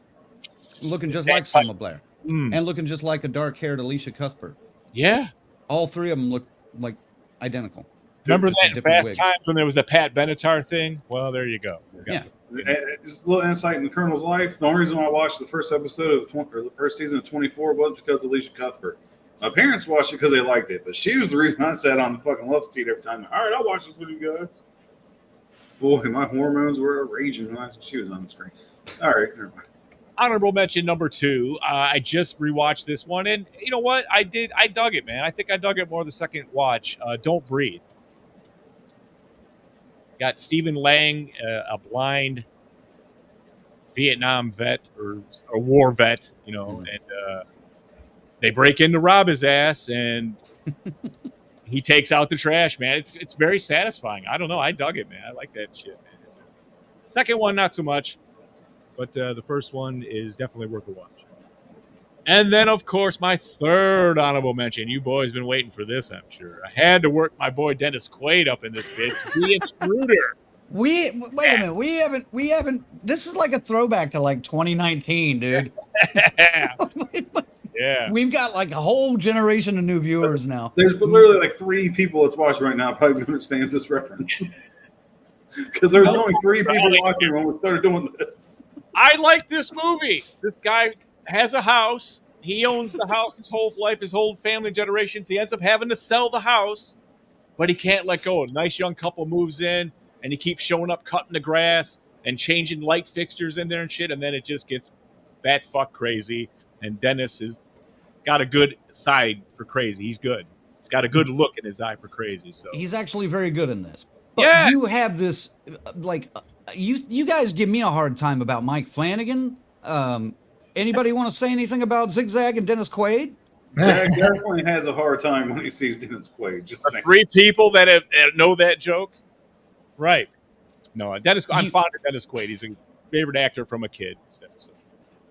looking just like Selma Blair, and looking just like a dark-haired Alicia Cuthbert. Yeah. All three of them look like identical. Remember Just that in different Fast wigs. Times when there was the Pat Benatar thing? Well, there you go. Yeah. Just a little insight in the Colonel's life. The only reason I watched the first episode of the first season of 24 was because of Alicia Cuthbert. My parents watched it because they liked it, but she was the reason I sat on the fucking love seat every time. All right, I'll watch this with you guys. Boy, my hormones were raging when she was on the screen. All right, never mind. Honorable mention number 2. I just rewatched this one, and you know what? I dug it, man. I think I dug it more the second watch. Don't Breathe. Got Stephen Lang, a blind Vietnam vet or a war vet, you know, and they break in to rob his ass, and he takes out the trash, man. It's very satisfying. I don't know. I dug it, man. I like that shit, man. Second one, not so much. But the first one is definitely worth a watch. And then, of course, my third honorable mention. You boys been waiting for this, I'm sure. I had to work my boy Dennis Quaid up in this bitch. The Intruder. Wait a minute. We haven't. This is like a throwback to like 2019, dude. Yeah. We've got like a whole generation of new viewers now. There's literally like 3 people that's watching right now probably understands this reference. Because there's only 3 people watching when we started doing this. I like this movie. This guy has a house. He owns the house his whole life, his whole family generations. He ends up having to sell the house, but he can't let go. A nice young couple moves in, and he keeps showing up, cutting the grass and changing light fixtures in there and shit. And then it just gets bat fuck crazy. And Dennis has got a good side for crazy. He's good. He's got a good look in his eye for crazy. So He's actually very good in this. But Yeah. you have this, like, you guys give me a hard time about Mike Flanagan. Anybody want to say anything about Zigzag and Dennis Quaid? Jack definitely has a hard time when he sees Dennis Quaid. Just saying. 3 people that know that joke, right? No, Dennis. I'm fond of Dennis Quaid. He's a favorite actor from a kid. So.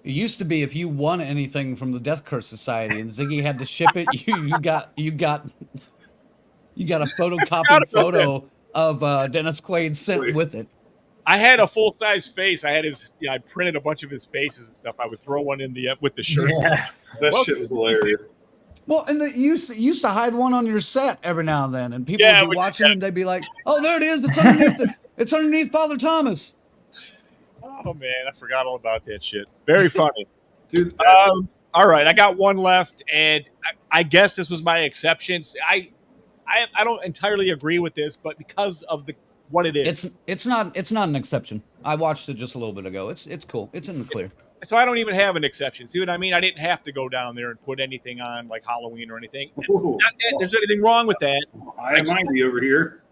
It used to be if you won anything from the Death Curse Society and Ziggy had to ship it, you got a photocopied photo of Dennis Quaid sent with it. I had a full size face. I had I printed a bunch of his faces and stuff. I would throw one in with the shirts. Yeah. That shit was hilarious. Well, and you used to hide one on your set every now and then, and people would be watching, and they'd be like, "Oh, there it is! It's underneath Father Thomas." Oh man, I forgot all about that shit. Very funny, Dude. All right, I got one left, and I guess this was my exception. I don't entirely agree with this, but because of what it is, It's not an exception. I watched it just a little bit ago. It's cool. It's in the clear. So I don't even have an exception. See what I mean? I didn't have to go down there and put anything on like Halloween or anything. Ooh. Not that there's anything wrong with that. I am mighty over here.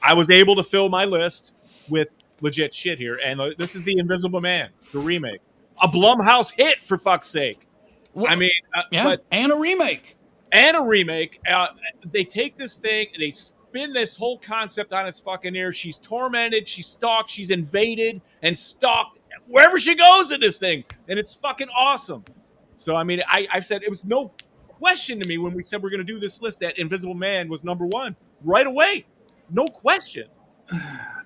I was able to fill my list with legit shit here, and this is the Invisible Man, the remake, a Blumhouse hit for fuck's sake. Well, I mean, yeah, but and a remake. They take this thing and they spin this whole concept on its fucking ear. She's tormented, she's stalked, she's invaded and stalked wherever she goes in this thing, and it's fucking awesome. So I mean, I said it was no question to me when we said we're going to do this list that Invisible Man was number one right away, no question.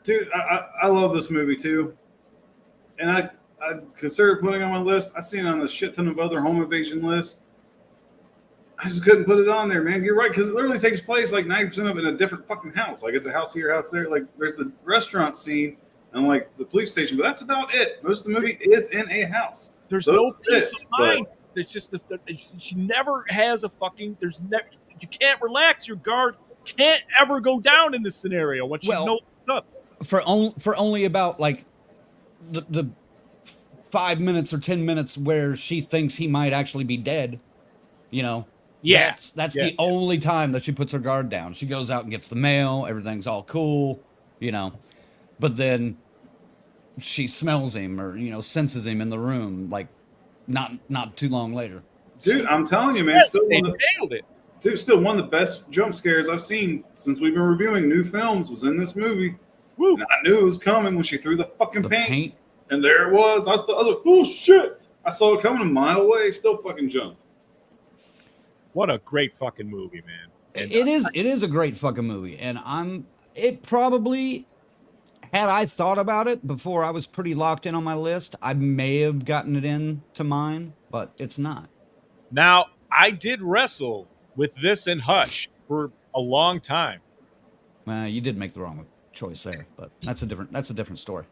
Dude, I love this movie too, and I considered putting it on my list. I seen it on a shit ton of other home invasion lists. I just couldn't put it on there, man. You're right, because it literally takes place like 90% of it in a different fucking house. Like it's a house here, house there. Like there's the restaurant scene and like the police station, but that's about it. Most of the movie is in a house. There's So no it's peace of mind. There's just she never has a fucking. You can't relax. Your guard can't ever go down in this scenario once you know what's up. For only about like the 5 minutes or 10 minutes where she thinks he might actually be dead, you know. Yeah, that's the only time that she puts her guard down. She goes out and gets the mail. Everything's all cool, you know. But then she smells him or, you know, senses him in the room like not too long later. Dude, I'm telling you, man. Yes, Still they one of nailed it. Dude, still one of the best jump scares I've seen since we've been reviewing new films was in this movie. Woo. And I knew it was coming when she threw the fucking The paint. paint. And there it was. I was like, oh shit. I saw it coming a mile away, still fucking jumped. What a great fucking movie, man. And, It is a great fucking movie, and it probably, had I thought about it before I was pretty locked in on my list, I may have gotten it into mine, but it's not. Now, I did wrestle with this and Hush for a long time. You did make the wrong choice there, but that's a different story.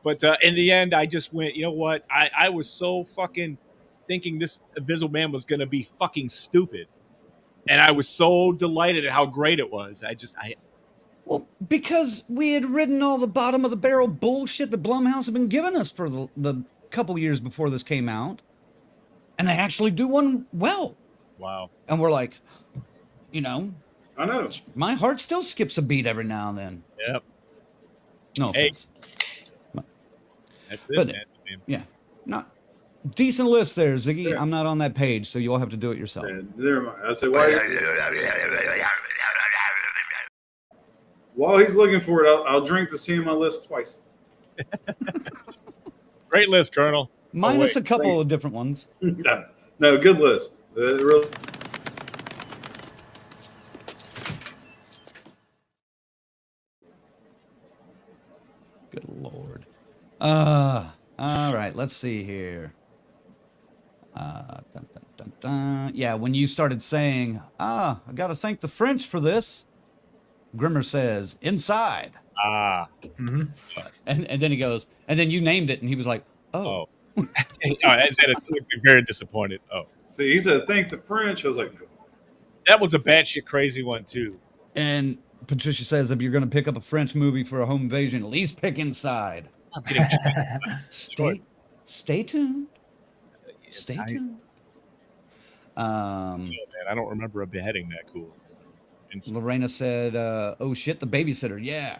But in the end, I just went, you know what? I was so fucking thinking this Invisible Man was going to be fucking stupid. And I was so delighted at how great it was. Well, because we had ridden all the bottom of the barrel bullshit that Blumhouse had been giving us for the couple years before this came out. And they actually do one well. Wow. And we're like, you know, I know. my heart still skips a beat every now and then. Yep. No Hey. offense. That's it, But- man. Yeah. Not decent list there, Ziggy. Sure. I'm not on that page, so you'll have to do it yourself. And there, I said, while he's looking for it, I'll drink to see my list twice. Great list, Colonel. Minus wait, a couple of different ones. No, good list. Really. Good Lord. All right, let's see here. Dun, dun, dun, dun. Yeah, when you started saying, I got to thank the French for this, Grimmer says, inside. Ah. And then he goes, and then you named it, and he was like, oh. I said very disappointed. Oh. See, he said, thank the French. I was like, That was a batshit crazy one, too. And Patricia says, if you're going to pick up a French movie for a home invasion, at least pick Inside. I'm getting Stay tuned. Yes, Stay I- tuned. man, I don't remember a beheading that cool. Lorena said, oh shit, the babysitter. Yeah.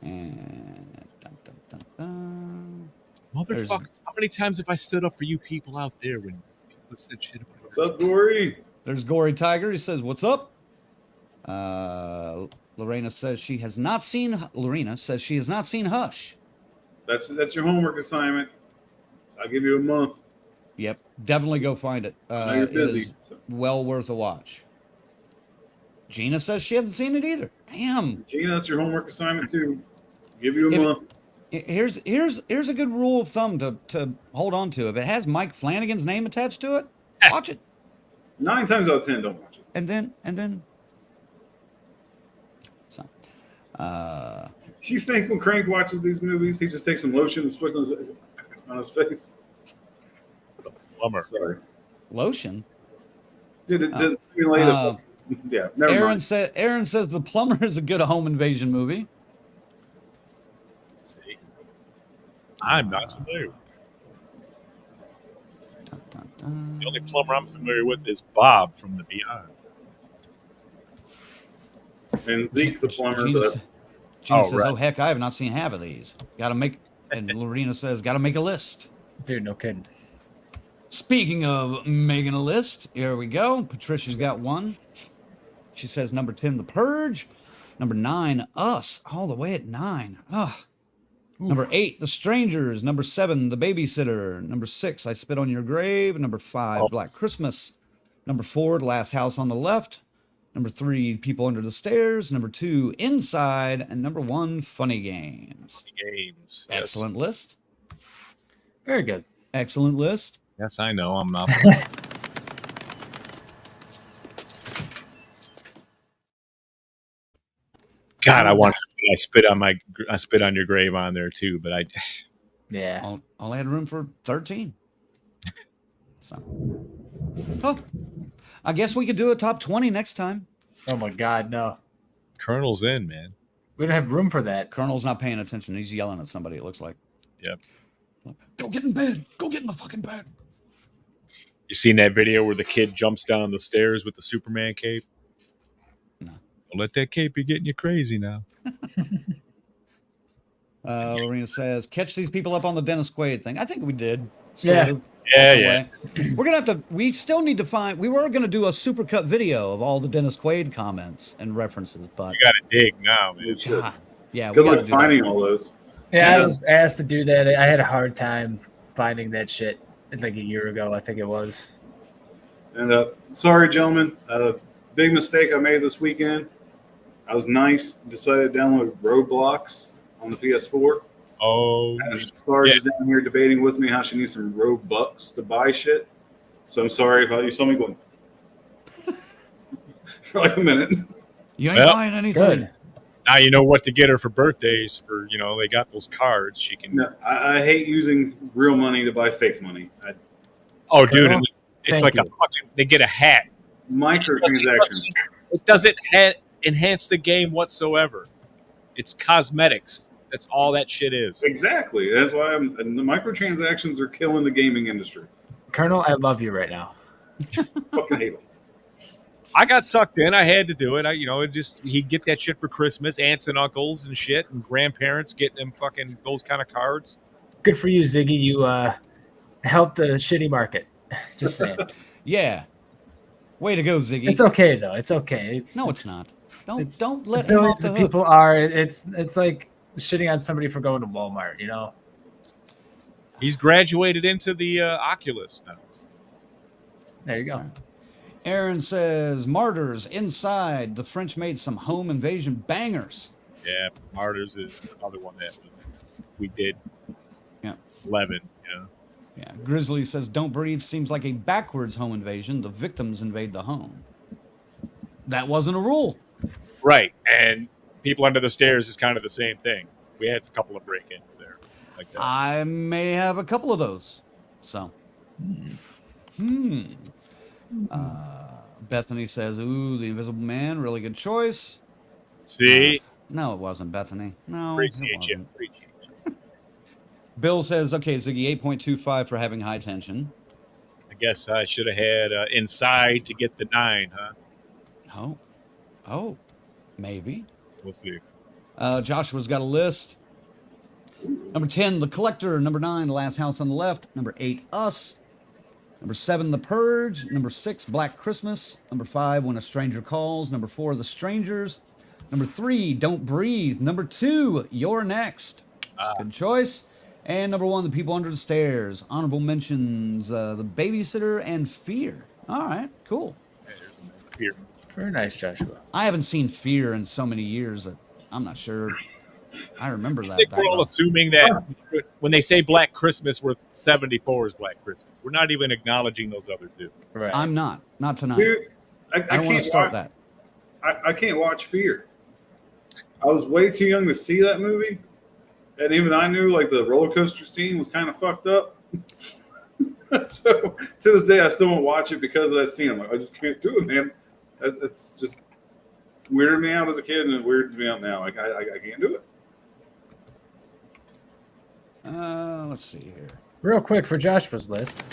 And dun, dun, dun, dun. Motherfuckers, how many times have I stood up for you people out there when people said shit about what's up, Gory? There's Gory Tiger. He says, what's up? Lorena says she has not seen Hush. That's your homework assignment. I'll give you a month. Yep, definitely go find it. I know you're busy. It is well worth a watch. Gina says she hasn't seen it either. Damn. Gina, that's your homework assignment too. Give you a month. Here's a good rule of thumb to hold on to. If it has Mike Flanagan's name attached to it, watch it. 9 times out of 10, don't watch it. And then. So, You think when Crank watches these movies, he just takes some lotion and splits on his face? Plumber. Sorry. lotion. Yeah, never mind. Aaron says The Plumber is a good home invasion movie. See? I'm not familiar with that. The only plumber I'm familiar with is Bob from the Beyond. And Zeke the plumber, Gina, but Gina Oh, says, right. "Oh heck, I have not seen half of these. Got to make." And Lorena says, "Got to make a list." Dude, no kidding. Speaking of making a list, here we go. Patricia's got one. She says number 10, The Purge. Number 9, Us, all the way at 9. Ugh. Number 8, The Strangers. Number 7, The Babysitter. Number 6, I Spit on Your Grave. Number 5, Oh. Black Christmas. Number 4, The Last House on the Left. Number 3, People Under the Stairs. Number 2, Inside. And number 1, Funny Games. Games. Excellent list. Very good. Excellent list. Yes, I know. I'm not. God, I wanted to put I spit on your grave on there too, but I. Yeah. Only had room for 13. So, oh, I guess we could do a top 20 next time. Oh my God, no. Colonel's in, man. We don't have room for that. Colonel's not paying attention. He's yelling at somebody, it looks like. Yep. Go get in bed. Go get in the fucking bed. You seen that video where the kid jumps down the stairs with the Superman cape? No. Don't let that cape be getting you crazy now. Lorena says, catch these people up on the Dennis Quaid thing. I think we did. Yeah. Sort of, Yeah, in a yeah. way. We're going to have to, we still need to find, we were going to do a supercut video of all the Dennis Quaid comments and references, but. You got to dig now, man. God, yeah, we good gotta luck do finding that. all those. Yeah, Yeah. I was asked to do that. I had a hard time finding that shit like a year ago, I think it was. And sorry, gentlemen, big mistake I made this weekend. I was nice, decided to download Roblox on the PS4. Oh, And Stars is down here debating with me how she needs some Robux to buy shit. So I'm sorry if you saw me going for like a minute. You ain't Well, buying anything. Good. now you know what to get her for birthdays. For they got those cards. She can. No, I hate using real money to buy fake money. Oh, dude, Colonel, it's thank like you. a fucking. They get a hat. Microtransactions. It doesn't enhance the game whatsoever. It's cosmetics. That's all that shit is. Exactly. That's why the microtransactions are killing the gaming industry. Colonel, I love you right now. Fucking hate them. I got sucked in. I had to do it. He'd get that shit for Christmas. Aunts and uncles and shit, and grandparents getting them fucking those kind of cards. Good for you, Ziggy. You helped the shitty market. Just saying. Yeah. Way to go, Ziggy. It's okay though. It's okay. It's not. it's- Don't let him off Billions the of hook. people are. It's like shitting on somebody for going to Walmart. You know. He's graduated into the Oculus now. There you go. Aaron says, Martyrs, Inside. The French made some home invasion bangers. Yeah, Martyrs is another one that we did. Yeah. 11. Yeah. Grizzly says, Don't Breathe seems like a backwards home invasion. The victims invade the home. That wasn't a rule. Right, and People Under the Stairs is kind of the same thing. We had a couple of break-ins there, like that. I may have a couple of those. So. Bethany says, Ooh, The Invisible Man. Really good choice. See, No, it wasn't, Bethany. No, it appreciate you. wasn't. Appreciate you. Bill says, okay, Ziggy, 8.25 for having high tension. I guess I should have had Inside to get the 9, huh? Oh, maybe. We'll see. Joshua's got a list. Number 10, The Collector. Number 9, The Last House on the Left. Number 8, Us. Number 7, The Purge. Number 6, Black Christmas. Number 5, When a Stranger Calls. Number 4, The Strangers. Number 3, Don't Breathe. Number 2, You're Next. Good choice. And number 1, The People Under the Stairs. Honorable mentions, The Babysitter and Fear. All right, cool. Here. Very nice, Joshua. I haven't seen Fear in so many years that I'm not sure I remember that. I think that we're all well. assuming that when they say Black Christmas, we're 74 is Black Christmas. We're not even acknowledging those other two. Right. I'm not tonight. Dude, I I don't want can't to start watch, that. I can't watch Fear. I was way too young to see that movie. And even I knew like the roller coaster scene was kind of fucked up. So to this day, I still won't watch it because of that scene. I'm like, I just can't do it, man. It's just weirded me out as a kid, and it weirded me out now. Like I can't do it. Let's see here. Real quick for Joshua's list.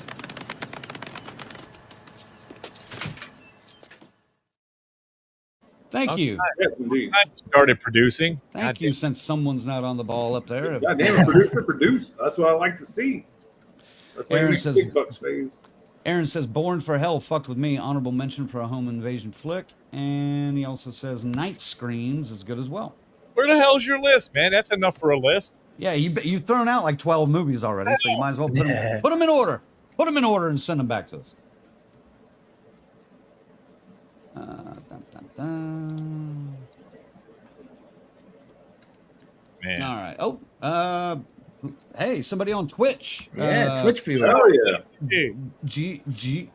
Thank you. Yes, indeed. I started producing. Thank you, since someone's not on the ball up there. God damn it, producer, produce. That's what I like to see. That's why you Aaron make says- big bucks phase. Aaron says, Born for Hell fucked with me. Honorable mention for a home invasion flick. And he also says, Night Screams is good as well. Where the hell's your list, man? That's enough for a list. Yeah, you've thrown out like 12 movies already, so you might as well put them in order. Put them in order and send them back to us. Dun, dun, dun. Man. All right. Oh, hey, somebody on Twitch. Yeah, Twitch viewer. Oh yeah. Hey, GZD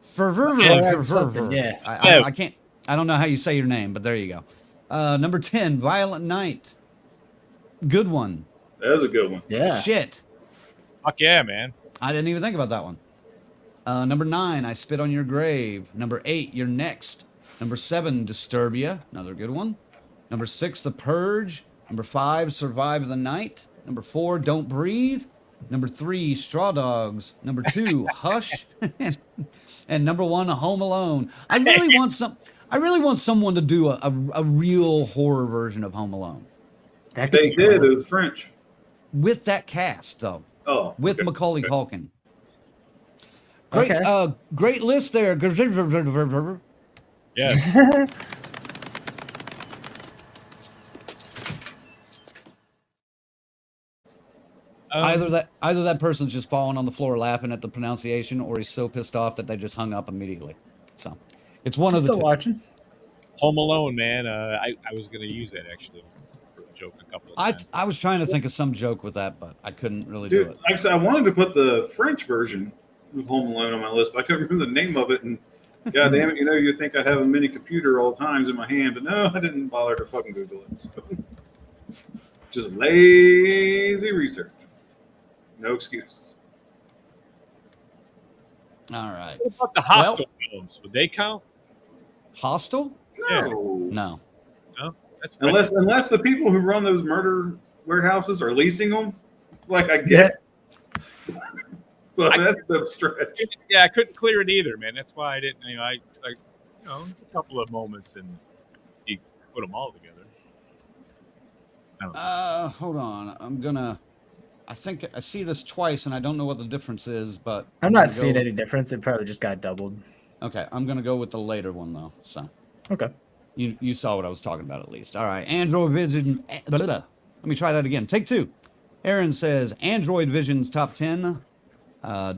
forever. Yeah. I can't. I don't know how you say your name, but there you go. Number 10, Violent Night. Good one. That was a good one. Yeah. Shit. Fuck yeah, man. I didn't even think about that one. Number 9, I Spit on Your Grave. Number 8, You're Next. Number 7, Disturbia. Another good one. Number 6, The Purge. Number 5, Survive the Night. Number 4, Don't Breathe. Number 3, Straw Dogs. Number 2, Hush. And number 1, Home Alone. I really want someone to do a real horror version of Home Alone. That could They be did. cool. It was French. With that cast, though. Oh, With okay. Macaulay Culkin. Great, Okay. great list there. Yes. Either that person's just falling on the floor laughing at the pronunciation, or he's so pissed off that they just hung up immediately. So it's one of the Still two. watching. Home Alone, man. I was going to use that actually for a joke a couple of times. I was trying to think of some joke with that, but I couldn't really do Dude, it. like I said, I wanted to put the French version of Home Alone on my list, but I couldn't remember the name of it. And God damn it, you think I'd have a mini computer all times in my hand, but no, I didn't bother to fucking Google it. So. Just lazy research. No excuse. All right. What about the Hostel films? Would they count? Hostel? No. No. No. That's French. Unless the people who run those murder warehouses are leasing them, like I get. But that's a stretch. Yeah, I couldn't clear it either, man. That's why I didn't. A couple of moments and you put them all together. Hold on. I think I see this twice, and I don't know what the difference is, but I'm not seeing any difference. It probably just got doubled. Okay, I'm gonna go with the later one though. So Okay. you saw what I was talking about at least. All right, Android Vision. Let me try that again. Take 2. Aaron says Android Vision's top 10.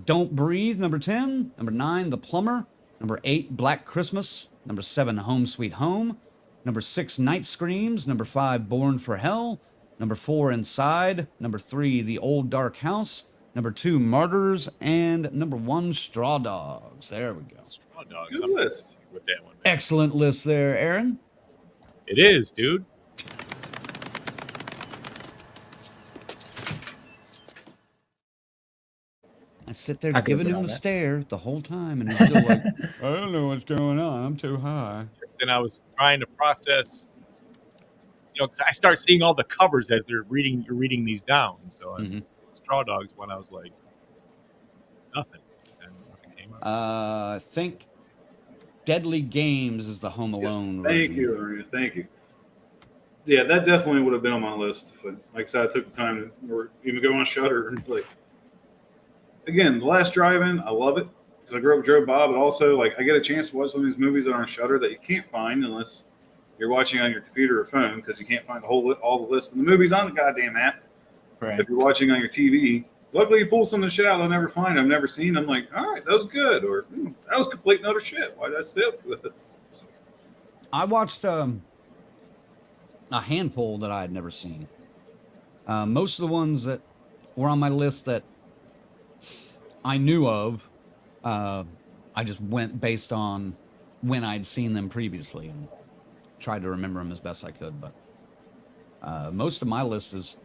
Don't Breathe, number 10. Number 9, The Plumber. Number 8, Black Christmas. Number 7, Home Sweet Home. Number 6, Night Screams. Number 5, Born for Hell. Number 4, Inside. Number 3, The Old Dark House. Number 2, Martyrs. And number 1, Straw Dogs. There we go. Straw Dogs. Good I'm list. with that one. Man. Excellent list there, Aaron. It is, dude. I sit there I could've giving been him on the that. stare the whole time, and he's still like, I don't know what's going on. I'm too high. Then I was trying to process, because I start seeing all the covers as you're reading these down. So Straw Dogs one, I was like, nothing. And nothing came up. I think Deadly Games is the Home Alone. Thank version. you, Arena. Thank you. Yeah, that definitely would have been on my list. If like I said, I took the time to or even go on Shudder and like. Again, The Last Drive-In, I love it because I grew up with Joe Bob, but also like I get a chance to watch some of these movies that are on Shudder that you can't find unless you're watching on your computer or phone because you can't find all the list of the movies on the goddamn app. Right. If you're watching on your TV, luckily you pull some of the shit out I'll never find, I've never seen. I'm like, all right, that was good, or that was complete and utter shit. Why did I stay up for this? So, I watched a handful that I had never seen. Most of the ones that were on my list that I knew of, I just went based on when I'd seen them previously and tried to remember them as best I could. But most of my list is,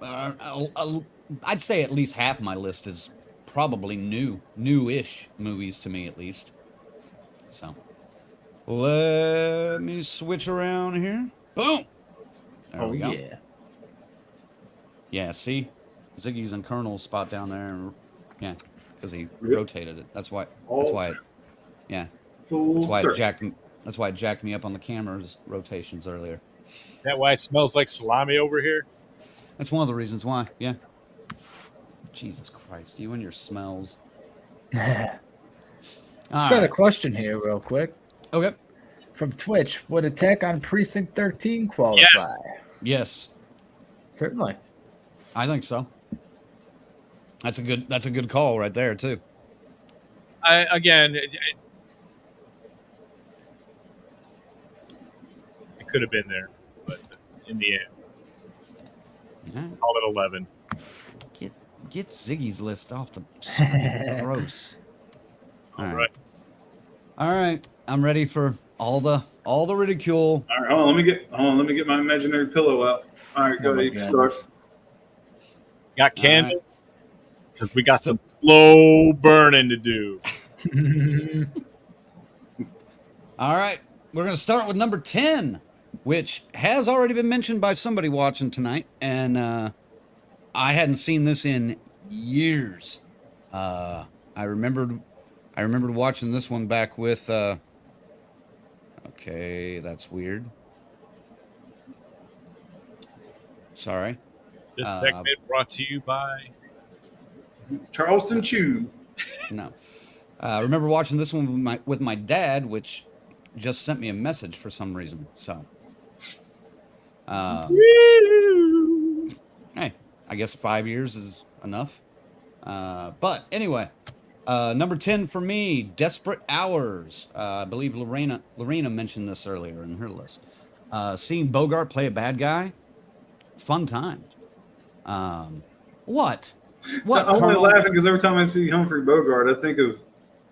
I'd say at least half my list is probably new-ish movies to me at least. So let me switch around here. Boom. There Oh we go. yeah. Yeah, see? Ziggy's and Colonel's spot down there. And, yeah, because he rotated it. That's why. That's why. Yeah. Full circle. That's why it jacked me up on the camera's rotations earlier. Is that why it smells like salami over here? That's one of the reasons why. Yeah. Jesus Christ, you and your smells. Got All a right. question here, real quick. Okay. From Twitch, would Attack on Precinct 13 qualify? Yes. Yes, Certainly. I think so. That's a good call right there too. It could have been there, but in the end, Yeah. call it 11. Get Ziggy's list off the gross. All right. All right. I'm ready for all the ridicule. All right, hold on. Let me get my imaginary pillow out. All right, go ahead. You can start. Got candles? Because we got some slow burning to do. All right. We're going to start with number 10, which has already been mentioned by somebody watching tonight. And I hadn't seen this in years. I remembered watching this one back with... okay, that's weird. Sorry. This segment brought to you by... Charleston Chew. No. I remember watching this one with my dad, which just sent me a message for some reason. So, hey, I guess 5 years is enough. But anyway, number 10 for me, Desperate Hours. I believe Lorena mentioned this earlier in her list. Seeing Bogart play a bad guy, fun time. What? I'm only laughing because every time I see Humphrey Bogart, I think of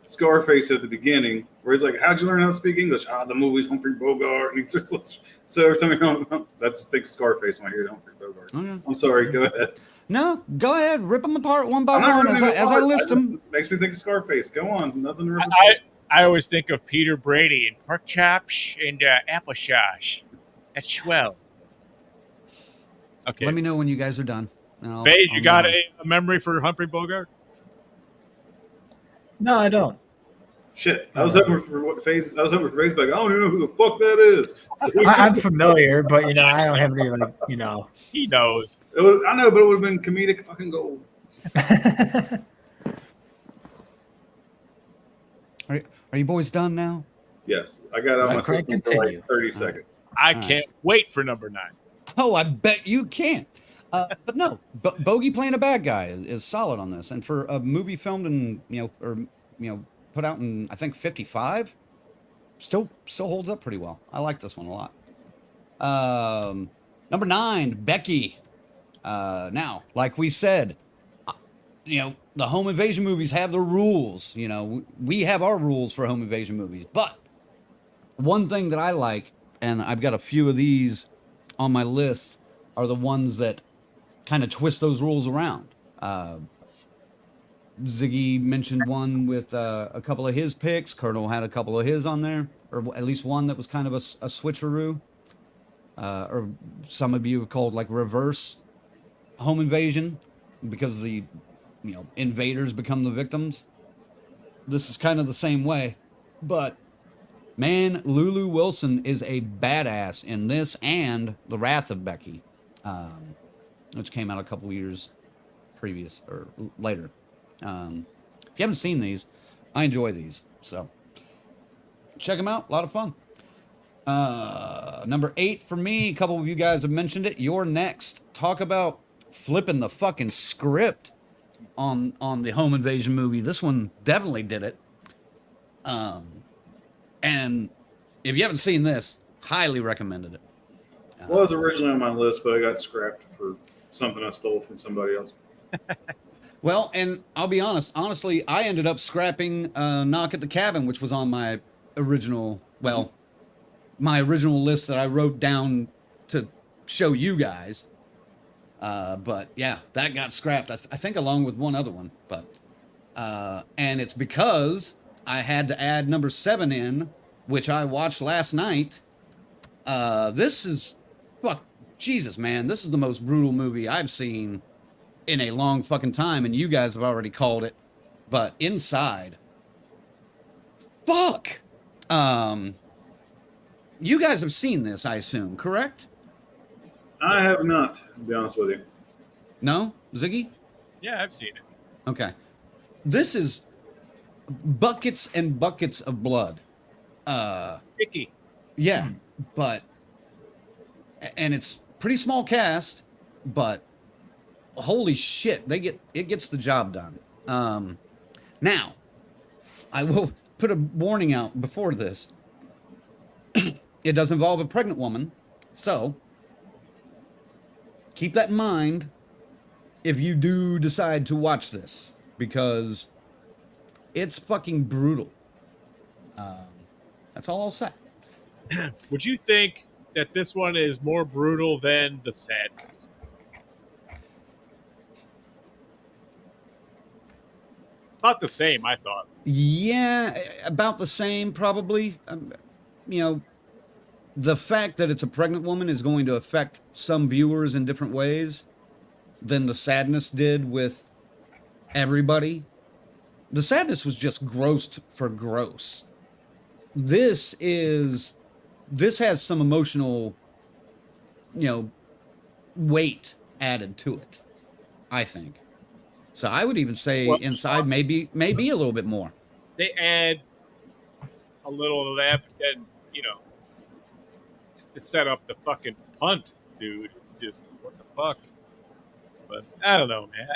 Scarface at the beginning, where he's like, "How'd you learn how to speak English?" The movie's Humphrey Bogart. And so every time I just think Scarface when I hear Humphrey Bogart. Okay. I'm sorry. Go ahead. No, go ahead. Rip them apart one by I'm not one ripping as I list them. Makes me think of Scarface. Go on. Nothing to rip I always think of Peter Brady and pork chops and applesauce. That's swell. Okay. Let me know when you guys are done. Faze, you got a memory for Humphrey Bogart? No, I don't. Shit, I was hoping for Faze. I was hoping for Faze, but I don't even know who the fuck that is. So I'm familiar, but I don't have any He knows. I know, but it would have been comedic fucking gold. Are you boys done now? Yes, I got out my system for like 30 seconds. I can't wait for number 9. Oh, I bet you can't. But no, Bogey playing a bad guy is solid on this, and for a movie filmed in put out in I think 55, still holds up pretty well. I like this one a lot. Number 9, Becky. Now, like we said, the home invasion movies have their rules. We have our rules for home invasion movies, but one thing that I like, and I've got a few of these on my list, are the ones that kind of twist those rules around. Ziggy mentioned one with a couple of his picks. Colonel had a couple of his on there, or at least one that was kind of a switcheroo. Or some of you have called like reverse home invasion, because the invaders become the victims. This is kind of the same way, but man, Lulu Wilson is a badass in this and The Wrath of Becky, which came out a couple years previous or later. If you haven't seen these, I enjoy these, so check them out. A lot of fun. Number 8 for me, a couple of you guys have mentioned it. You're Next. Talk about flipping the fucking script on the home invasion movie. This one definitely did it. And if you haven't seen this, highly recommended it. It was originally on my list, but I got scrapped for something I stole from somebody else. Well, and I'll be honest. Honestly, I ended up scrapping Knock at the Cabin, which was on my original list that I wrote down to show you guys. But yeah, that got scrapped. I think along with one other one. But and it's because I had to add number 7 in, which I watched last night. This is Jesus, man, this is the most brutal movie I've seen in a long fucking time, and you guys have already called it. But Inside, fuck. You guys have seen this, I assume, correct? I have not, to be honest with you. No, Ziggy? Yeah, I've seen it. Okay. This is buckets and buckets of blood. Sticky. Yeah, but and it's pretty small cast, but holy shit, it gets the job done. Now, I will put a warning out before this. It does involve a pregnant woman, so keep that in mind if you do decide to watch this, because it's fucking brutal. That's all I'll say. Would you think that this one is more brutal than The Sadness? About the same, I thought. Yeah, about the same, probably. You know, the fact that it's a pregnant woman is going to affect some viewers in different ways than The Sadness did with everybody. The Sadness was just gross for gross. This has some emotional, weight added to it, I think. So I would even say Inside maybe a little bit more. They add a little of that, but then, just to set up the fucking punt, dude. It's just, what the fuck? But I don't know, man.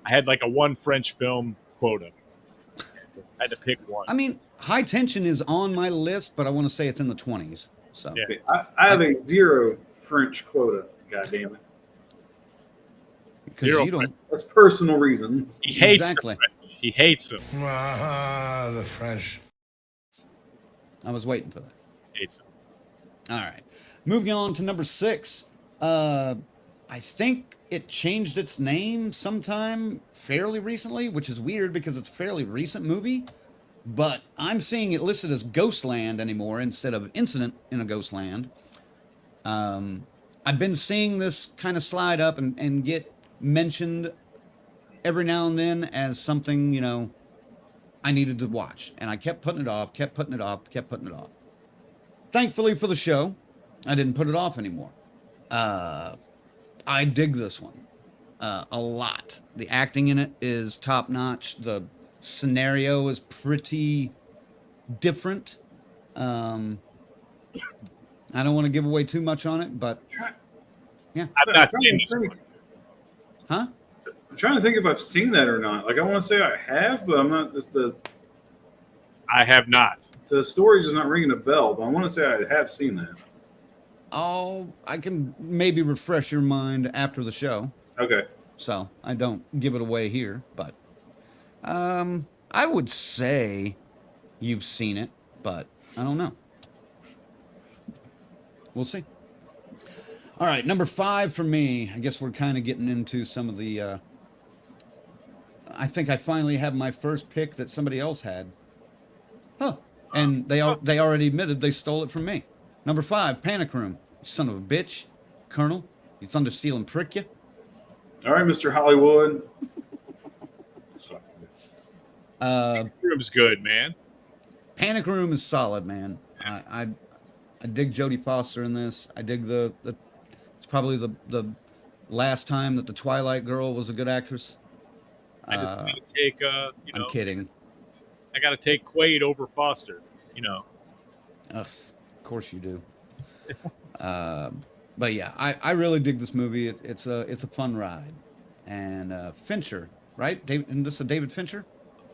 I had like a one French film quota. I had to pick one. I mean, High Tension is on my list, but I want to say it's in the 20s. So Yeah. See, I have a 0 French quota. God damn it. Zero. you don't. That's personal reasons. He hates Exactly. the French. He hates them. Ah, the French. I was waiting for that. Hates them. All right. Moving on to number 6. I think it changed its name sometime fairly recently, which is weird because it's a fairly recent movie. But I'm seeing it listed as Ghostland anymore instead of Incident in a Ghostland. I've been seeing this kind of slide up and get mentioned every now and then as something, I needed to watch. And I kept putting it off. Thankfully for the show, I didn't put it off anymore. I dig this one a lot. The acting in it is top notch. The scenario is pretty different. I don't want to give away too much on it, but yeah. I've not seen this one. Huh? I'm trying to think if I've seen that or not. Like, I want to say I have, but I'm not. I have not. The story's just not ringing a bell, but I want to say I have seen that. Oh, I can maybe refresh your mind after the show. Okay. So I don't give it away here, but I would say you've seen it, but I don't know. We'll see. All right, number 5 for me. I guess we're kind of getting into some of the. I think I finally have my first pick that somebody else had. Huh? And they already admitted they stole it from me. Number 5, Panic Room. You son of a bitch, Colonel. You thunder stealing prick you. All right, Mr. Hollywood. Room's good, man. Panic Room is solid, man. I dig Jodie Foster in this. I dig the it's probably the last time that the Twilight girl was a good actress. I just got to take, I'm kidding. I got to take Quaid over Foster, Ugh, of course you do. But yeah, I really dig this movie. It's a fun ride. And Fincher, right? Isn't this a David Fincher?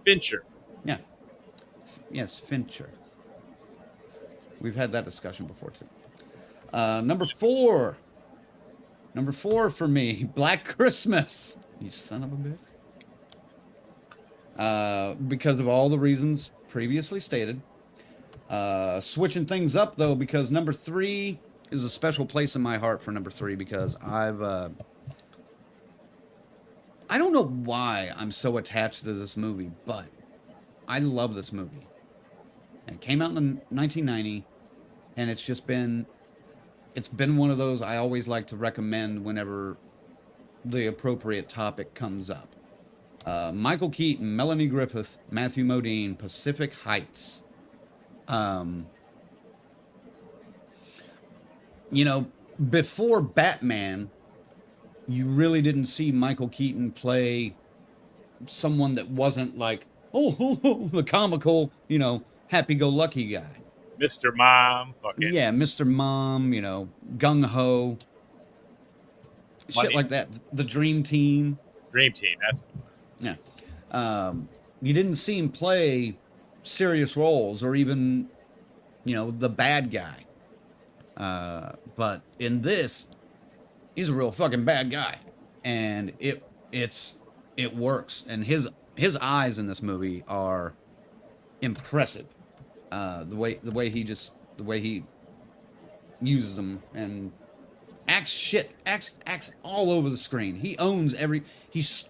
Fincher. Yeah. Yes, Fincher. We've had that discussion before too. Number 4. Number 4 for me, Black Christmas. You son of a bitch. Because of all the reasons previously stated. Switching things up though, because number 3 is a special place in my heart for number 3 because I don't know why I'm so attached to this movie, but I love this movie. And it came out in 1990, and it's just been it's been one of those I always like to recommend whenever the appropriate topic comes up. Michael Keaton, Melanie Griffith, Matthew Modine, Pacific Heights. You know, before Batman, you really didn't see Michael Keaton play someone that wasn't like, the comical, you know, happy-go-lucky guy. Mr. Mom, fucking Yeah, Mr. Mom, you know, gung-ho. Money. Shit like that. The Dream Team. Dream Team. That's the worst. Yeah. You didn't see him play serious roles or even, you know, the bad guy. But in this, he's a real fucking bad guy. And it works. And his eyes in this movie are impressive. The way he uses them and acts all over the screen. He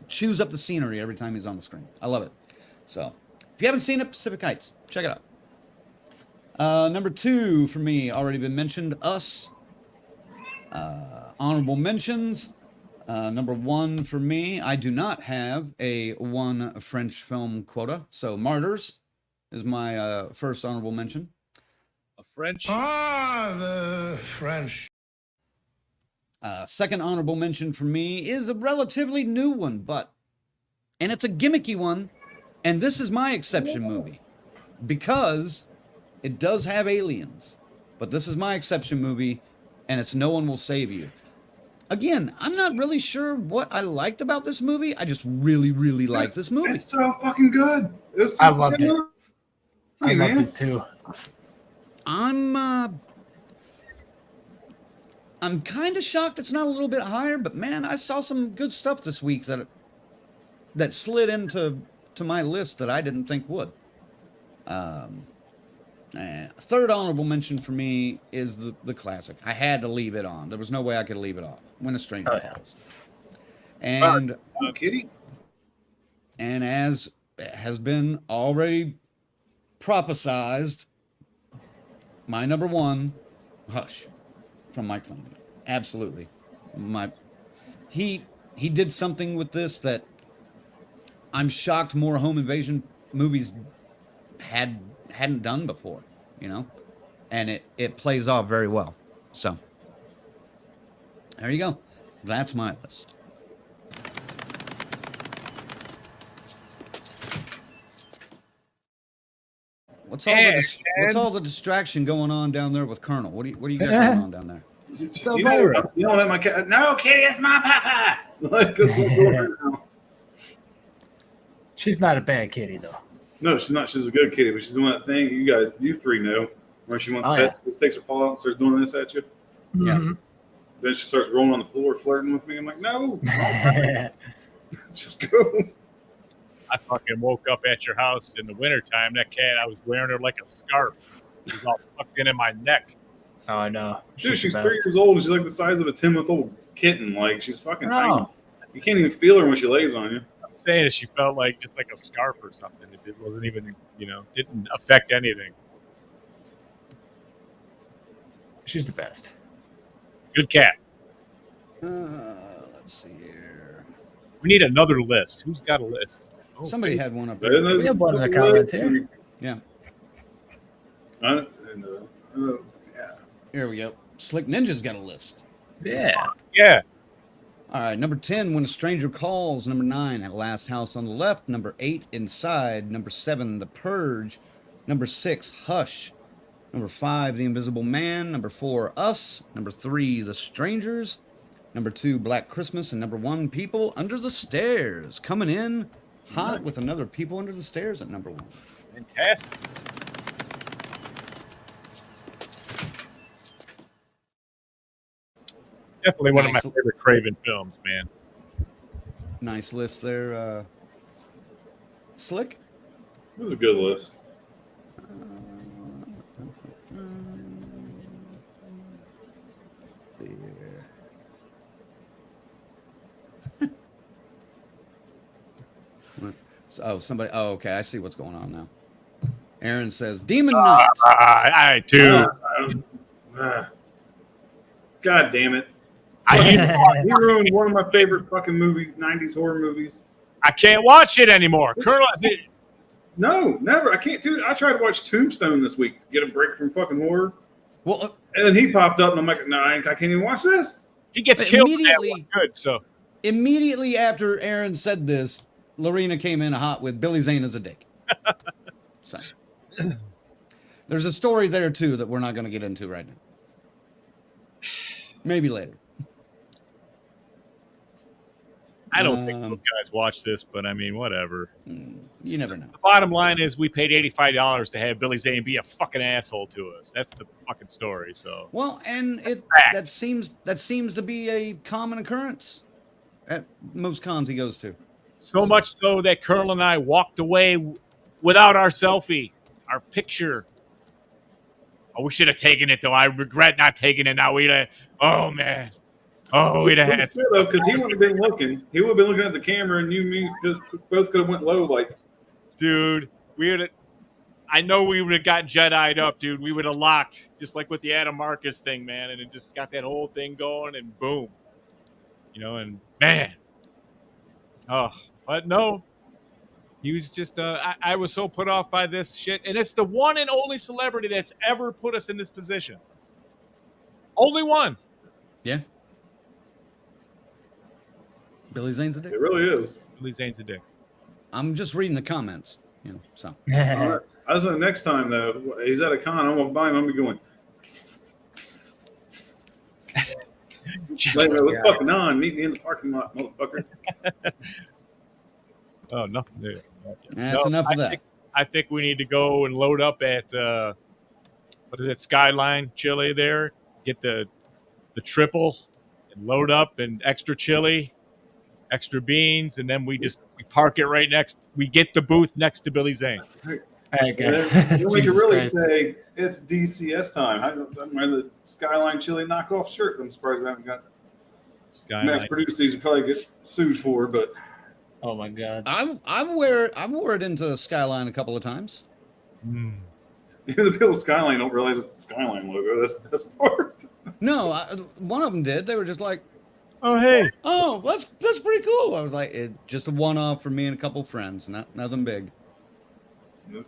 chews up the scenery every time he's on the screen. I love it. So if you haven't seen it, Pacific Heights, check it out. Number 2 for me, already been mentioned, Us. Honorable mentions. Number 1 for me, I do not have a 1 French film quota, so Martyrs is my first honorable mention. A French. The French. Second honorable mention for me is a relatively new one, and it's a gimmicky one, and this is my exception movie, because it does have aliens, but this is my exception movie, and it's No One Will Save You. Again, I'm not really sure what I liked about this movie. I just really, really like this movie. It's so fucking good. I loved it. I loved it too. I'm kind of shocked it's not a little bit higher, but man, I saw some good stuff this week that slid into my list that I didn't think would. Third honorable mention for me is the classic. I had to leave it on. There was no way I could leave it off. When a Stranger Calls. And Kitty. And as has been already prophesized, my number 1, Hush, from Mike Flanagan. Absolutely. He did something with this that I'm shocked more home invasion movies hadn't done before, you know? And it plays off very well. So there you go. That's my list. What's all the distraction going on down there with Colonel? What do you got going on down there? So viral. You don't let my cat. No, Kitty, it's my papa. Like that's what's going on now. She's not a bad kitty though. No, she's not. She's a good kitty, but she's doing that thing you 3 know, where she wants pets. She takes her paw out and starts doing this at you. Mm-hmm. Then she starts rolling on the floor, flirting with me. I'm like, no, just go. I fucking woke up at your house in the wintertime. That cat, I was wearing her like a scarf. She was all fucking in my neck. Oh, I know. Dude, she's 3 years old and she's like the size of a 10-month-old kitten. Like, she's fucking tiny. You can't even feel her when she lays on you. I'm saying she felt like just like a scarf or something. It wasn't even, didn't affect anything. She's the best. Good cat. Let's see here. We need another list. Who's got a list? Oh, Somebody had one up there. We have one in the comments here. Yeah. Yeah. Here we go. Slick Ninja's got a list. Yeah. Yeah. All right, number 10, When a Stranger Calls. Number 9, At Last House on the Left. Number 8, Inside. Number 7, The Purge. Number 6, Hush. Number 5, The Invisible Man. Number 4, Us. Number 3, The Strangers. Number 2, Black Christmas. And number 1, People Under the Stairs. Coming in hot with another People Under the Stairs at number 1. Fantastic. Definitely one of my favorite Craven films, man. Nice list there, Slick. It was a good list. Somebody. Oh, okay. I see what's going on now. Aaron says, Demon Knight. I too. God damn it. He ruined one of my favorite fucking movies, 90s horror movies. I can't watch it anymore. Colonel, No, never. I can't do it. I tried to watch Tombstone this week to get a break from fucking horror. Well, And then he popped up, and I'm like, no, I can't even watch this. he gets But killed immediately- in that one. Good, so. immediately after Aaron said this, Lorena came in hot with Billy Zane as a dick. So there's a story there too that we're not going to get into right now. Maybe later. I don't think those guys watch this, but I mean, whatever. You never know. The bottom line is we paid $85 to have Billy Zane be a fucking asshole to us. That's the fucking story. So Well, and that seems to be a common occurrence at most cons he goes to. so much so that Colonel and I walked away without our selfie, our picture. Oh, we should have taken it though. I regret not taking it. Now we'd have. Oh man. Oh, we'd have had. Because he wouldn't have been looking. He would have been looking at the camera, and you and me just both could have went low. Like, Dude, we would have. I know we would have got Jedi'd up, dude. We would have locked, just like with the Adam Marcus thing, man, and it just got that whole thing going, and boom, you know, and man, oh, but no, he was just. I was so put off by this shit, and it's the one and only celebrity that's ever put us in this position. Only one. Yeah. Billy Zane's a dick. it really is. Billy Zane's a dick. I'm just reading the comments, you know. So All right. I was like, next time though, he's at a con. I'm gonna buy him. I'm gonna be going. Like, what's fucking on? Meet me in the parking lot, motherfucker. Oh, nothing there. that's enough of that. I think we need to go and load up at what is it, Skyline Chili there. Get the triple and load up and extra chili, extra beans, and then we park it right next. We get the booth next to Billy Zane. I And guess. then we can Jesus really Christ. say it's DCS time. I'm wearing the Skyline Chili knockoff shirt. I'm surprised we haven't got Skyline. mass produced these. And probably get sued for, but Oh my god. I wore it into Skyline a couple of times. Mm. even the people with Skyline don't realize it's the Skyline logo. That's the best part. No, one of them did. They were just like, Oh, hey. "Oh, that's pretty cool." I was like, just a one-off for me and a couple friends. Nothing big.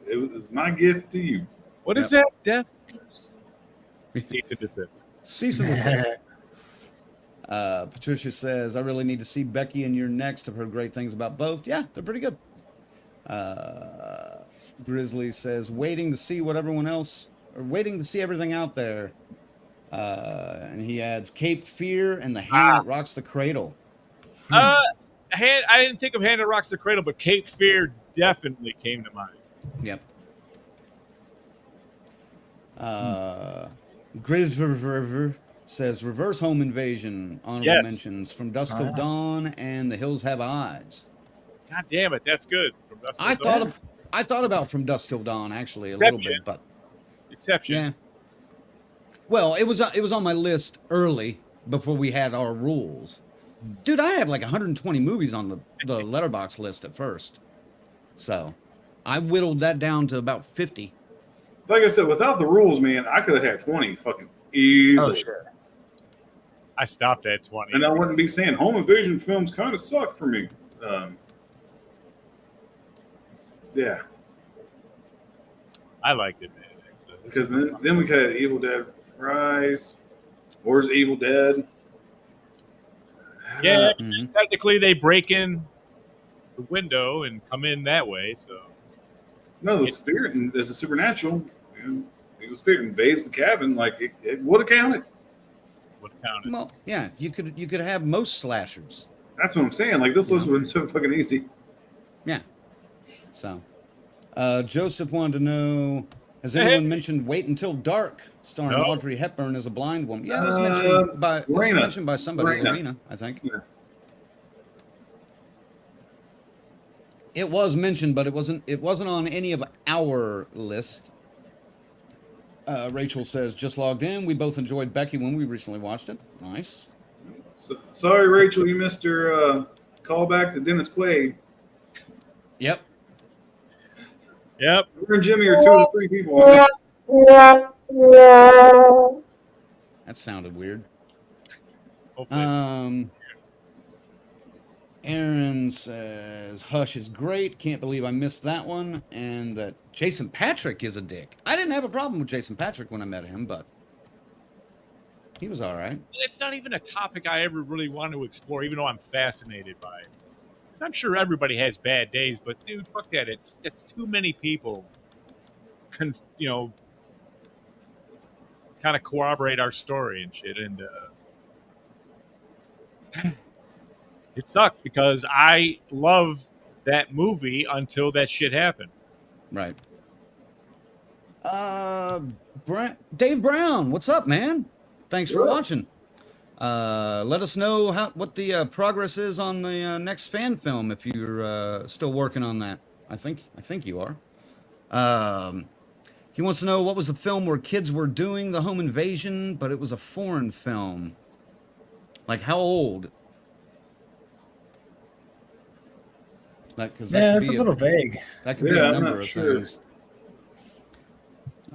It was my gift to you. What is that? Death? Cease and desist. Cease and desist. Patricia says, I really need to see Becky and You're Next. I've heard great things about both. Yeah, they're pretty good. Grizzly says, waiting to see everything out there. And he adds Cape Fear and The Hand That Rocks the Cradle. I didn't think of Hand That Rocks the Cradle, but Cape Fear definitely came to mind. Yep. Grizzly says, Reverse Home Invasion. Honorable Yes. mentions From Dusk Till Dawn and The Hills Have Eyes. God damn it, that's good. From Dust Till I Dawn. thought about From Dusk Till Dawn actually a Exception. little bit, but Exception. yeah. Well, it was on my list early before we had our rules. Dude, I had like 120 movies on the letterbox list at first, so I whittled that down to about 50. Like I said, without the rules, man, I could have had 20 fucking easily. Oh, sure. I stopped at 20. And I wouldn't be saying home invasion films kind of suck for me. Yeah, I liked it, man. because then we could have Evil Dead Rise, or is Evil Dead? Yeah, Mhm. technically they break in the window and come in that way, so. No, the spirit is a supernatural. The spirit invades the cabin. Like it would have counted. What counted? Well, yeah, you could have most slashers. That's what I'm saying. Like this list would have been so fucking easy. Yeah. So, Joseph wanted to know, has anyone mentioned Wait Until Dark, starring No. Audrey Hepburn as a blind woman? Yeah, it was mentioned by somebody, Lorena, I think. Yeah. It was mentioned, but it wasn't on any of our list. Rachel says, just logged in. We both enjoyed Becky when we recently watched it. Nice. So, sorry, Rachel, you missed your callback to Dennis Quaid. Yep. Yep. Her and Jimmy are two of the three people. That sounded weird. Hopefully. Aaron says Hush is great. Can't believe I missed that one. And that Jason Patrick is a dick. I didn't have a problem with Jason Patrick when I met him, but he was all right. It's not even a topic I ever really want to explore, even though I'm fascinated by it. 'Cause I'm sure everybody has bad days, but dude, fuck that. It's too many people kind of corroborate our story and shit. And it sucked because I love that movie until that shit happened. Right. Dave Brown, what's up, man? Thanks for watching. Let us know what the progress is on the next fan film if you're still working on that. I think you are. He wants to know what was the film where kids were doing the home invasion, but it was a foreign film. Like how old? It's a little vague. That could be a number of sure. things.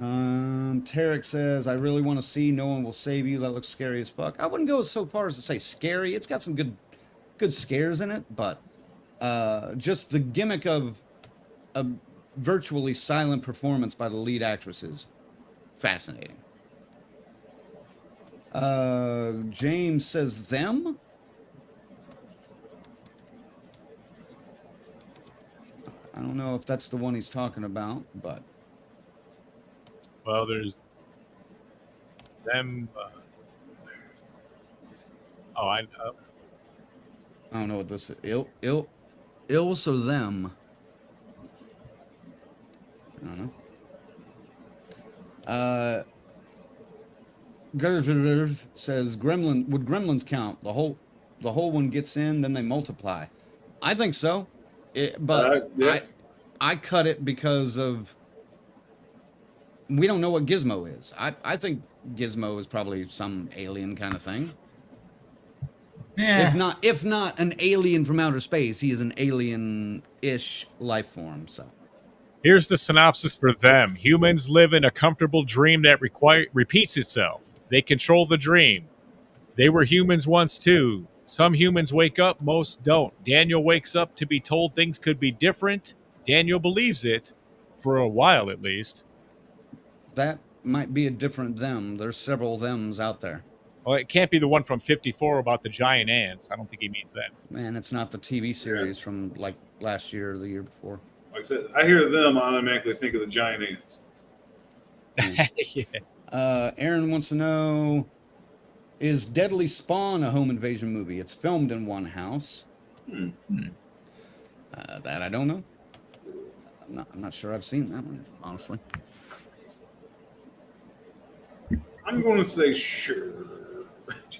Tarek says, I really want to see No One Will Save You. That looks scary as fuck. I wouldn't go so far as to say scary. It's got some good scares in it, but just the gimmick of a virtually silent performance by the lead actress is fascinating. James says them. I don't know if that's the one he's talking about, but Well, there's them. I don't know what this is. Ill so them. I don't know. Gertrude says would gremlins count? The whole one gets in, then they multiply. I think so. But yeah. I cut it because of we don't know what Gizmo is. I think Gizmo is probably some alien kind of thing. Yeah. If not an alien from outer space, he is an alien-ish life form. So Here's the synopsis for them. Humans live in a comfortable dream that repeats itself. They control the dream. They were humans once too. Some humans wake up, most don't. Daniel wakes up to be told things could be different. Daniel believes it, for a while at least. that might be a different them. There's several thems out there. Well, it can't be the one from 54 about the giant ants. I don't think he means that. Man, it's not the TV series from like last year or the year before. Like I said, I hear them, I automatically think of the giant ants. Yeah. Aaron wants to know, is Deadly Spawn a home invasion movie? It's filmed in one house. That I don't know. I'm not sure I've seen that one, honestly. I'm going to say sure.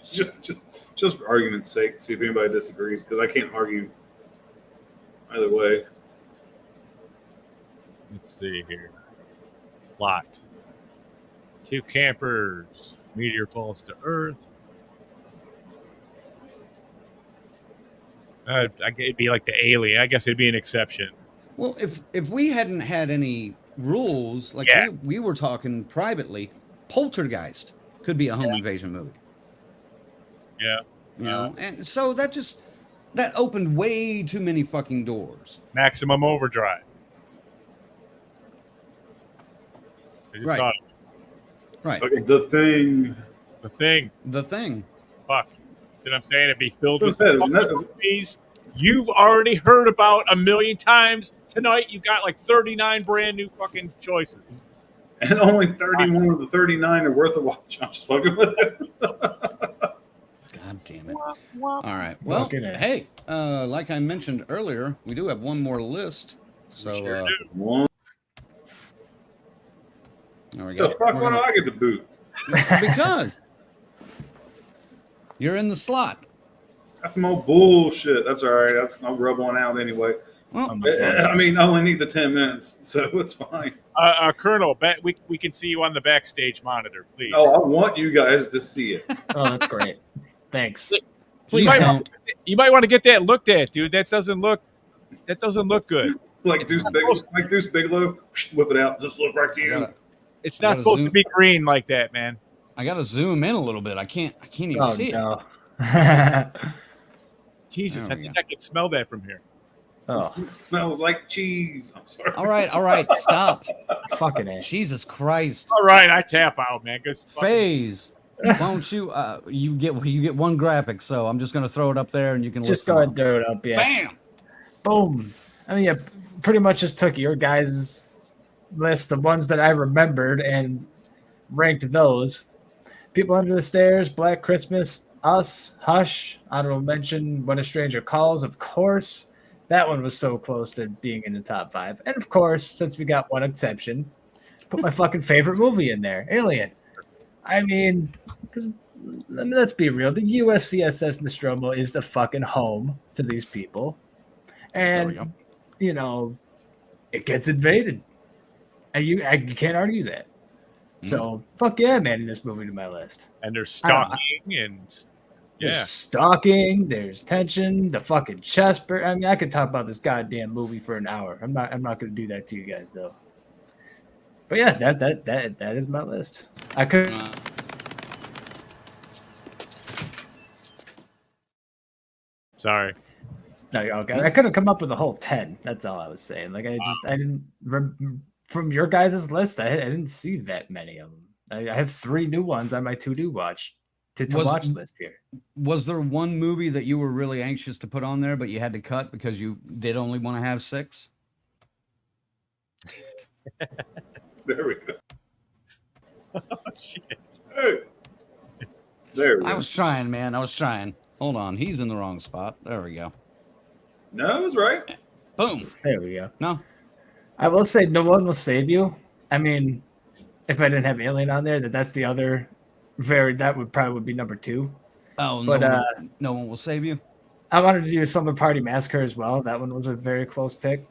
just for argument's sake, see if anybody disagrees, because I can't argue either way. Let's see here. Lot. 2 campers. Meteor falls to Earth. It'd be like the alien. I guess it'd be an exception. Well, if we hadn't had any rules, like Yeah. we were talking privately, Poltergeist could be a home invasion movie. Yeah. You know, and so that opened way too many fucking doors. Maximum Overdrive. I just Right. thought Right. Okay, the thing. the thing. The thing. Fuck. See what I'm saying? It'd be filled with Go ahead. fucking movies you've already heard about a million times. Tonight you got like 39 brand new fucking choices. And only 31 of the 39 are worth a watch. I'm just fucking with it. God damn it. All right. Well, Fucking it. hey, like I mentioned earlier, we do have one more list. So Sure do. What there we the go. fuck? We're Why do gonna- I get the boot? because you're in the slot. That's some old bullshit. That's all right. I'll rub one out anyway. Well, I mean, I only need the 10 minutes, so it's fine. Colonel, we can see you on the backstage monitor, please. Oh, I want you guys to see it. Oh, that's great. Thanks. please you might, don't. you might want to get that looked at, dude. That doesn't look good. Like Deuce Bigelow, whip it out. Just look right to you. It's I not gotta supposed zoom- to be green like that, man. I gotta zoom in a little bit. I can't even Oh, see it. no. Jesus, There I we think go. I can smell that from here. Oh, It smells like cheese. I'm sorry. All right, stop. fucking A. Jesus Christ. All right, I tap out, man. Cause Phase. Why don't you you get one graphic, so I'm just gonna throw it up there and you can Just list go them ahead up. and throw it up, yeah. Bam! Boom. I mean, yeah, pretty much just took your guys' list, the ones that I remembered, and ranked those. People Under the Stairs, Black Christmas, Us, Hush, honorable mention, When a Stranger Calls, of course. That one was so close to being in the top 5. And of course, since we got one exception, put my fucking favorite movie in there, Alien. I mean, because let's be real, the USCSS Nostromo is the fucking home to these people. There we go. And, you know, it gets invaded. And you can't argue that. So, fuck yeah, I'm adding this movie to my list. and there's I don't know. stalking and There's yeah. stalking, there's tension, the fucking chest burn. I mean, I could talk about this goddamn movie for an hour. I'm not gonna do that to you guys though. But yeah, that is my list. I could Sorry. no, okay. I couldn't come up with a whole 10. That's all I was saying. Like I didn't from your guys' list, I didn't see that many of them. I have 3 new ones on my to-do watch to watch list here. Was there one movie that you were really anxious to put on there, but you had to cut because you did only want to have 6? There we go. Oh, shit. Hey. There we I go. was trying, man. I was trying. Hold on. He's in the wrong spot. There we go. No, it was right. Boom. There we go. No. I will say No One Will Save You. I mean, if I didn't have Alien on there, that's the other that would probably be number 2. Oh, But, no one will save you. I wanted to do Slumber Party Massacre as well. That one was a very close pick.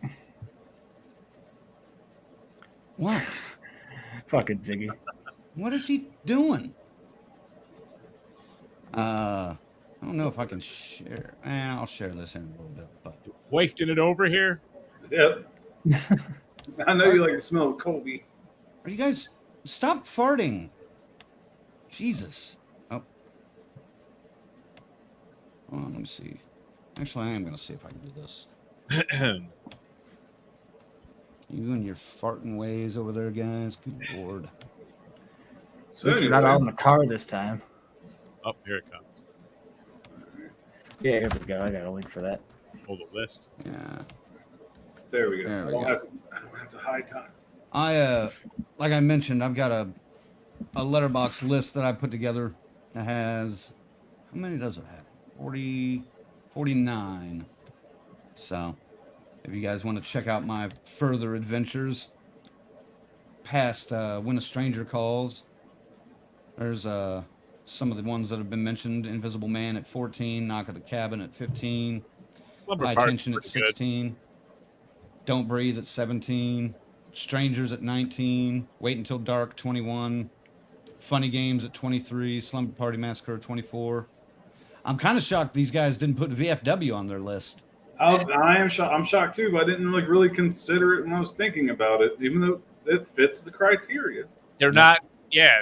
What? Fucking Ziggy. What is he doing? I don't know if I can share. I'll share this in a little bit. But Wafting it over here. Yep. I know you like the smell of Colby. are you guys stop farting? Jesus. Oh. Hold on, let me see. Actually, I am gonna see if I can do this. You and your farting ways over there, guys. Good lord. So This is not all in the car this time. Oh, here it comes. Yeah, here we go. I got a link for that. Hold the list. Yeah. there we go. There we I don't go. have to hide time. I like I mentioned, I've got a letterbox list that I put together that has how many does it have? 49. So if you guys want to check out my further adventures past When a Stranger Calls, there's some of the ones that have been mentioned. Invisible Man at 14, Knock at the Cabin at 15, Slumber High Party's Tension at pretty good. 16, Don't Breathe at 17, Strangers at 19, Wait Until Dark 21, Funny Games at 23, Slumber Party Massacre at 24. I'm kind of shocked these guys didn't put VFW on their list. I am shocked. I'm shocked too, but I didn't like really consider it when I was thinking about it, even though it fits the criteria. They're not. Yeah,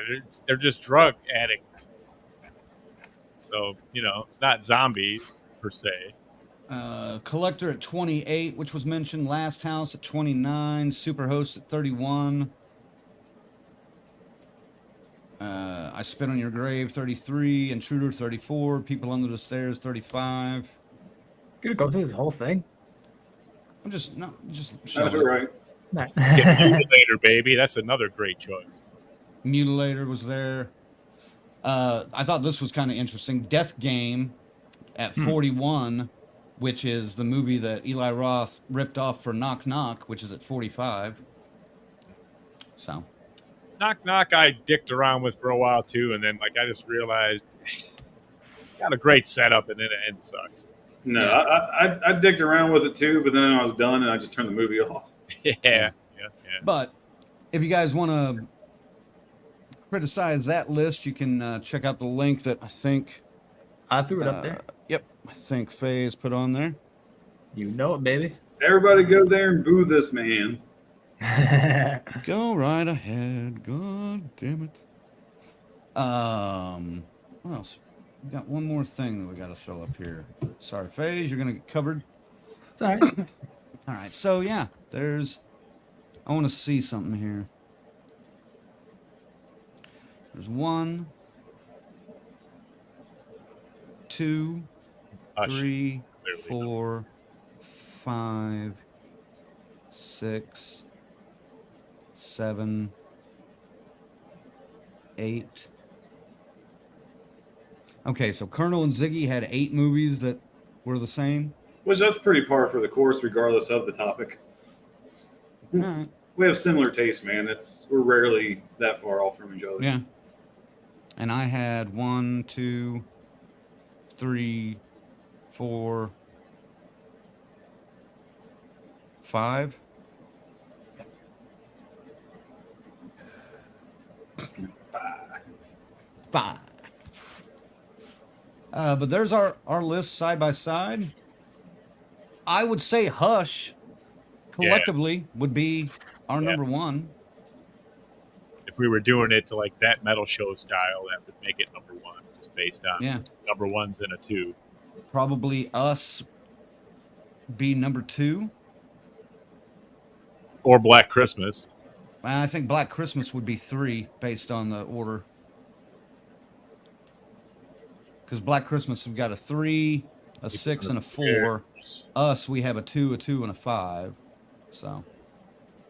they're just drug addicts. So it's not zombies per se. Collector at 28, which was mentioned. Last House at 29. Superhost at 31. I Spit on Your Grave 33. Intruder 34. People Under the Stairs 35. Gonna go through this whole thing. I'm just That's showing it. right. Nice. Get Mutilator, baby. That's another great choice. Mutilator was there. I thought this was kind of interesting. Death Game at 41, which is the movie that Eli Roth ripped off for Knock Knock, which is at 45. So, Knock Knock, I dicked around with for a while too, and then I just realized got a great setup, and then it end sucks. No, I dicked around with it too, but then I was done and I just turned the movie off. Yeah. but if you guys want to criticize that list, you can check out the link that I think. I threw it up there. Yep, I think Faye's put on there. You know it, baby. Everybody go there and boo this man. Go right ahead. God damn it. What else? We got one more thing that we got to show up here. Sorry, FaZe, you're gonna get covered. It's all right. All right, so yeah, there's. I want to see something here. There's 1, 2, Hush. 3, Clearly 4, 5, 6, 7, 8. Okay, so Colonel and Ziggy had 8 movies that were the same. Which that's pretty par for the course, regardless of the topic. All right. We have similar tastes, man. We're rarely that far off from each other. Yeah. And I had 1, 2, 3, 4, 5. Five. But there's our list side by side. I would say Hush collectively would be our number 1. if we were doing it to like that metal show style, that would make it number 1, just based on number 1s and a 2. Probably Us be number 2. Or Black Christmas. I think Black Christmas would be 3 based on the order. Because Black Christmas, we've got a 3, a 6, and a 4. Us, we have a 2, a 2, and a 5. So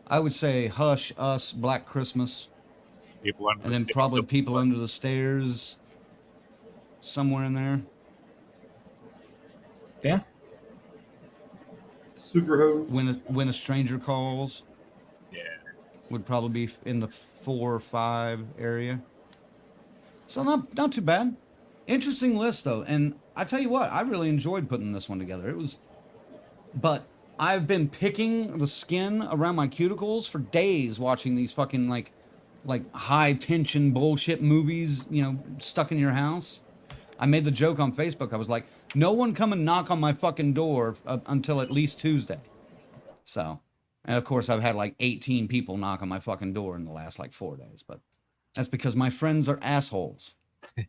I would say Hush, Us, Black Christmas. People under And the then Stairs. probably People Under the Stairs. Somewhere in there. Yeah. Super Hose. When a Stranger Calls. Yeah. Would probably be in the 4 or 5 area. So not too bad. Interesting list though, and I tell you what, I really enjoyed putting this one together. But I've been picking the skin around my cuticles for days watching these fucking like high tension bullshit movies, stuck in your house. I made the joke on Facebook. I was like, no one come and knock on my fucking door until at least Tuesday. So, and of course I've had like 18 people knock on my fucking door in the last like 4 days, but that's because my friends are assholes.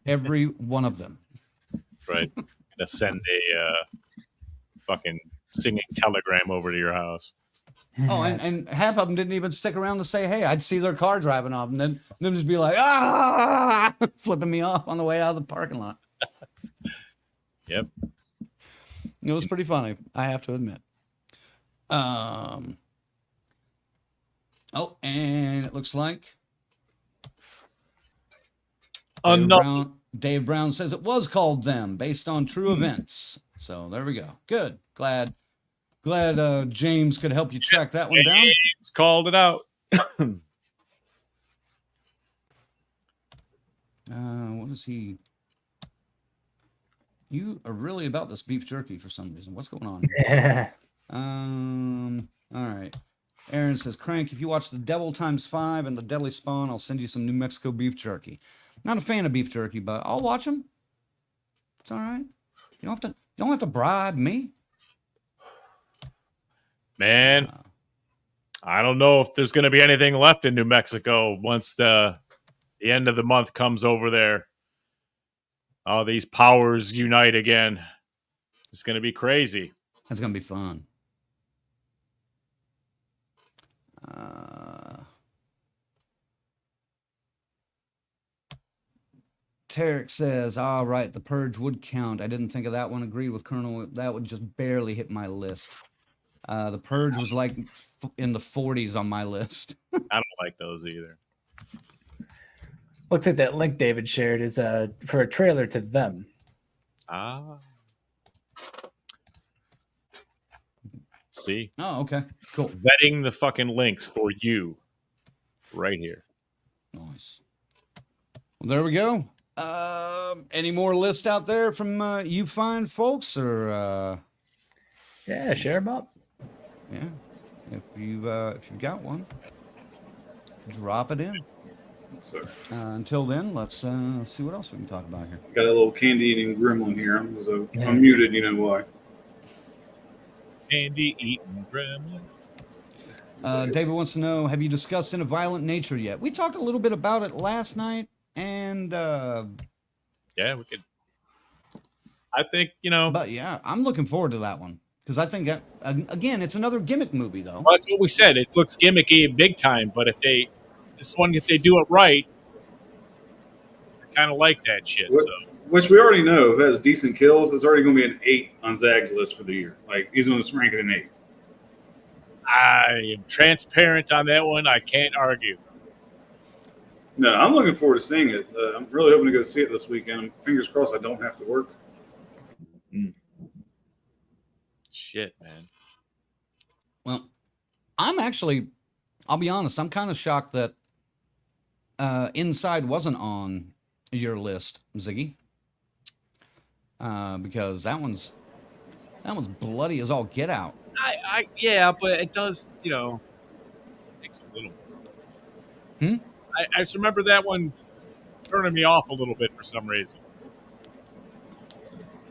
Every one of them. Right. Gonna send a fucking singing telegram over to your house. Oh, and half of them didn't even stick around to say, hey, I'd see their car driving off and then just be like, ah, flipping me off on the way out of the parking lot. Yep. It was pretty funny, I have to admit. Oh, and it looks like Dave Brown says it was called Them, based on true events. So there we go. Good. Glad James could help you track that one down. James called it out. What is he? You are really about this beef jerky for some reason. What's going on? Yeah. All right. Aaron says, Crank, if you watch The Devil Times 5 and The Deadly Spawn, I'll send you some New Mexico beef jerky. Not a fan of beef jerky, but I'll watch them. It's all right. You don't have to bribe me. Man, I don't know if there's going to be anything left in New Mexico once the end of the month comes over there. All these powers unite again. It's going to be crazy. That's going to be fun. Tarek says, all right, The Purge would count. I didn't think of that one. Agreed with Colonel. That would just barely hit my list. The Purge was like in the 40s on my list. I don't like those either. Looks like that link David shared is for a trailer to Them. Ah. See? Oh, okay. Cool. Vetting the fucking links for you right here. Nice. Well, there we go. Any more lists out there from you fine folks, or Yeah, share them up. yeah, if you've got one, drop it in. So, Until then, let's see what else we can talk about here. got a little candy eating gremlin here. I'm muted, you know why. Candy eating gremlin. David wants to know, have you discussed In a Violent Nature yet? We talked a little bit about it last night, and Yeah, we could I think But yeah, I'm looking forward to that one because I think again, it's another gimmick movie though. well, that's what we said. It looks gimmicky big time, but if they do it right, I kind of like that shit. What, So which we already know if it has decent kills, it's already going to be an 8 on Zag's list for the year. Like he's going to rank it an 8. I am transparent on that one. I can't argue. No, I'm looking forward to seeing it. I'm really hoping to go see it this weekend. Fingers crossed I don't have to work. Shit, man. Well, I'll be honest, I'm kind of shocked that Inside wasn't on your list, Ziggy. Because that one's bloody as all get out. Yeah, but it does, takes a little. I just remember that one turning me off a little bit for some reason.